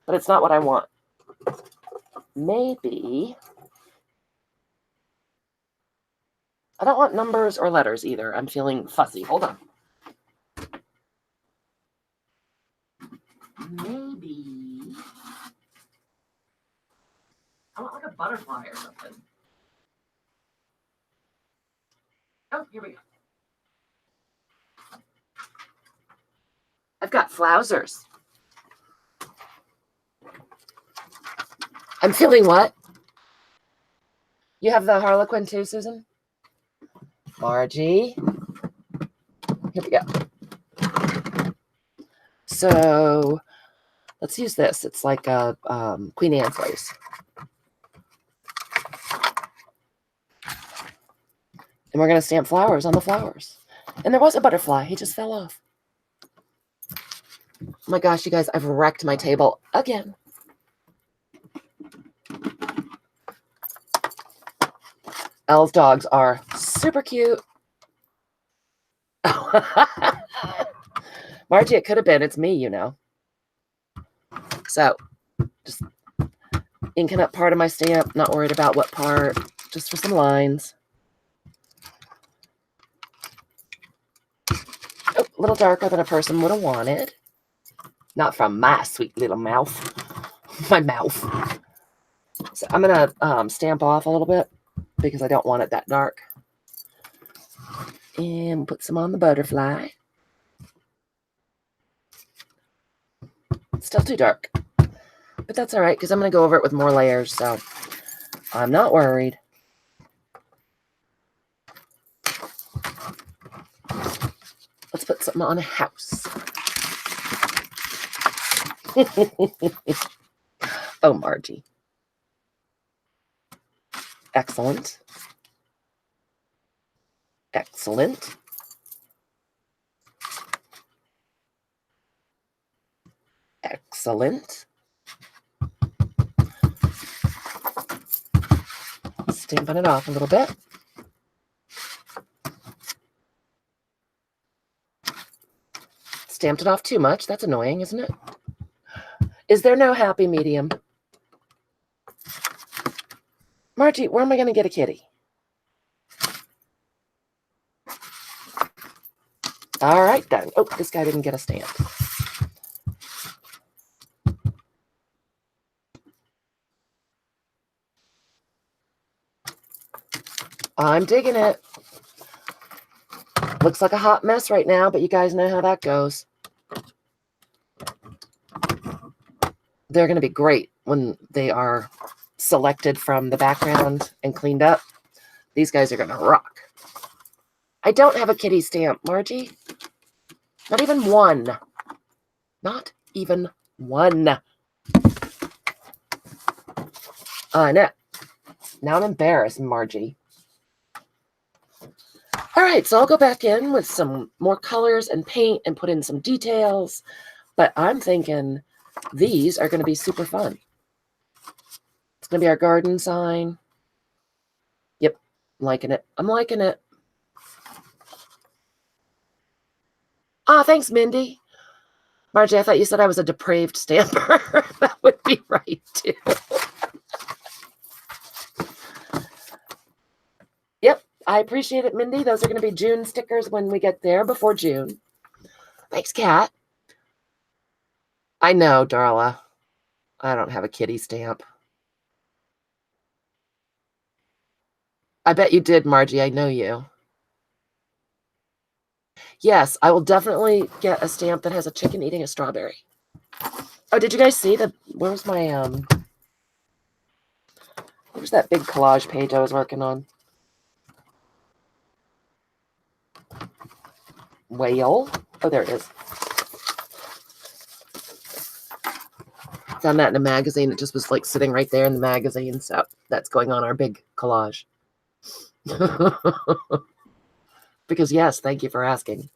But it's not what I want. Maybe... I don't want numbers or letters either. I'm feeling fussy. Hold on. Maybe... I want like a butterfly or something. Oh, here we go. I've got flousers. I'm feeling what? You have the harlequin too, Susan? Margie. Here we go. So let's use this. It's like a Queen Anne's lace. And we're going to stamp flowers on the flowers. And there was a butterfly. He just fell off. Oh my gosh, you guys, I've wrecked my table again. Elle's dogs are super cute. Margie, it could have been. It's me, you know. So, just inking up part of my stamp. Not worried about what part. Just for some lines. Oh, a little darker than a person would have wanted. Not from my sweet little mouth. My mouth. So I'm going to stamp off a little bit because I don't want it that dark. And put some on the butterfly. It's still too dark. But that's all right because I'm going to go over it with more layers. So I'm not worried. Let's put something on a house. Oh, Margie. Excellent. Excellent. Excellent. Stamping it off a little bit. Stamped it off too much. That's annoying, isn't it? Is there no happy medium? Margie, where am I going to get a kitty? All right, done. Oh, this guy didn't get a stamp. I'm digging it. Looks like a hot mess right now, but you guys know how that goes. They're going to be great when they are selected from the background and cleaned up. These guys are going to rock. I don't have a kitty stamp, Margie. Not even one. Not even one. I know. Now I'm embarrassed, Margie. All right, so I'll go back in with some more colors and paint and put in some details. But I'm thinking these are going to be super fun. It's going to be our garden sign. Yep, I'm liking it. I'm liking it. Ah, thanks, Mindy. Margie, I thought you said I was a depraved stamper. That would be right, too. Yep, I appreciate it, Mindy. Those are going to be June stickers when we get there before June. Thanks, Kat. I know, Darla. I don't have a kitty stamp. I bet you did, Margie. I know you. Yes, I will definitely get a stamp that has a chicken eating a strawberry. Oh, did you guys see the... Where's my... Where's that big collage page I was working on? Whale? Oh, there it is. Found that in a magazine. It just was like sitting right there in the magazine. So that's going on our big collage. Because yes, thank you for asking.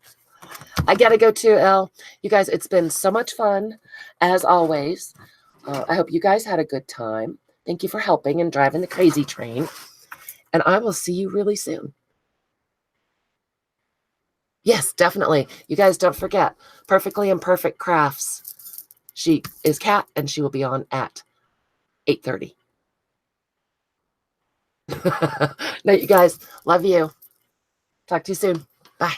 I gotta go too, Elle. You guys, it's been so much fun, as always. I hope you guys had a good time. Thank you for helping and driving the crazy train. And I will see you really soon. Yes, definitely. You guys don't forget, Perfectly Imperfect Crafts. She is Kat, and she will be on at 8:30. Night, you guys. Love you. Talk to you soon. Bye.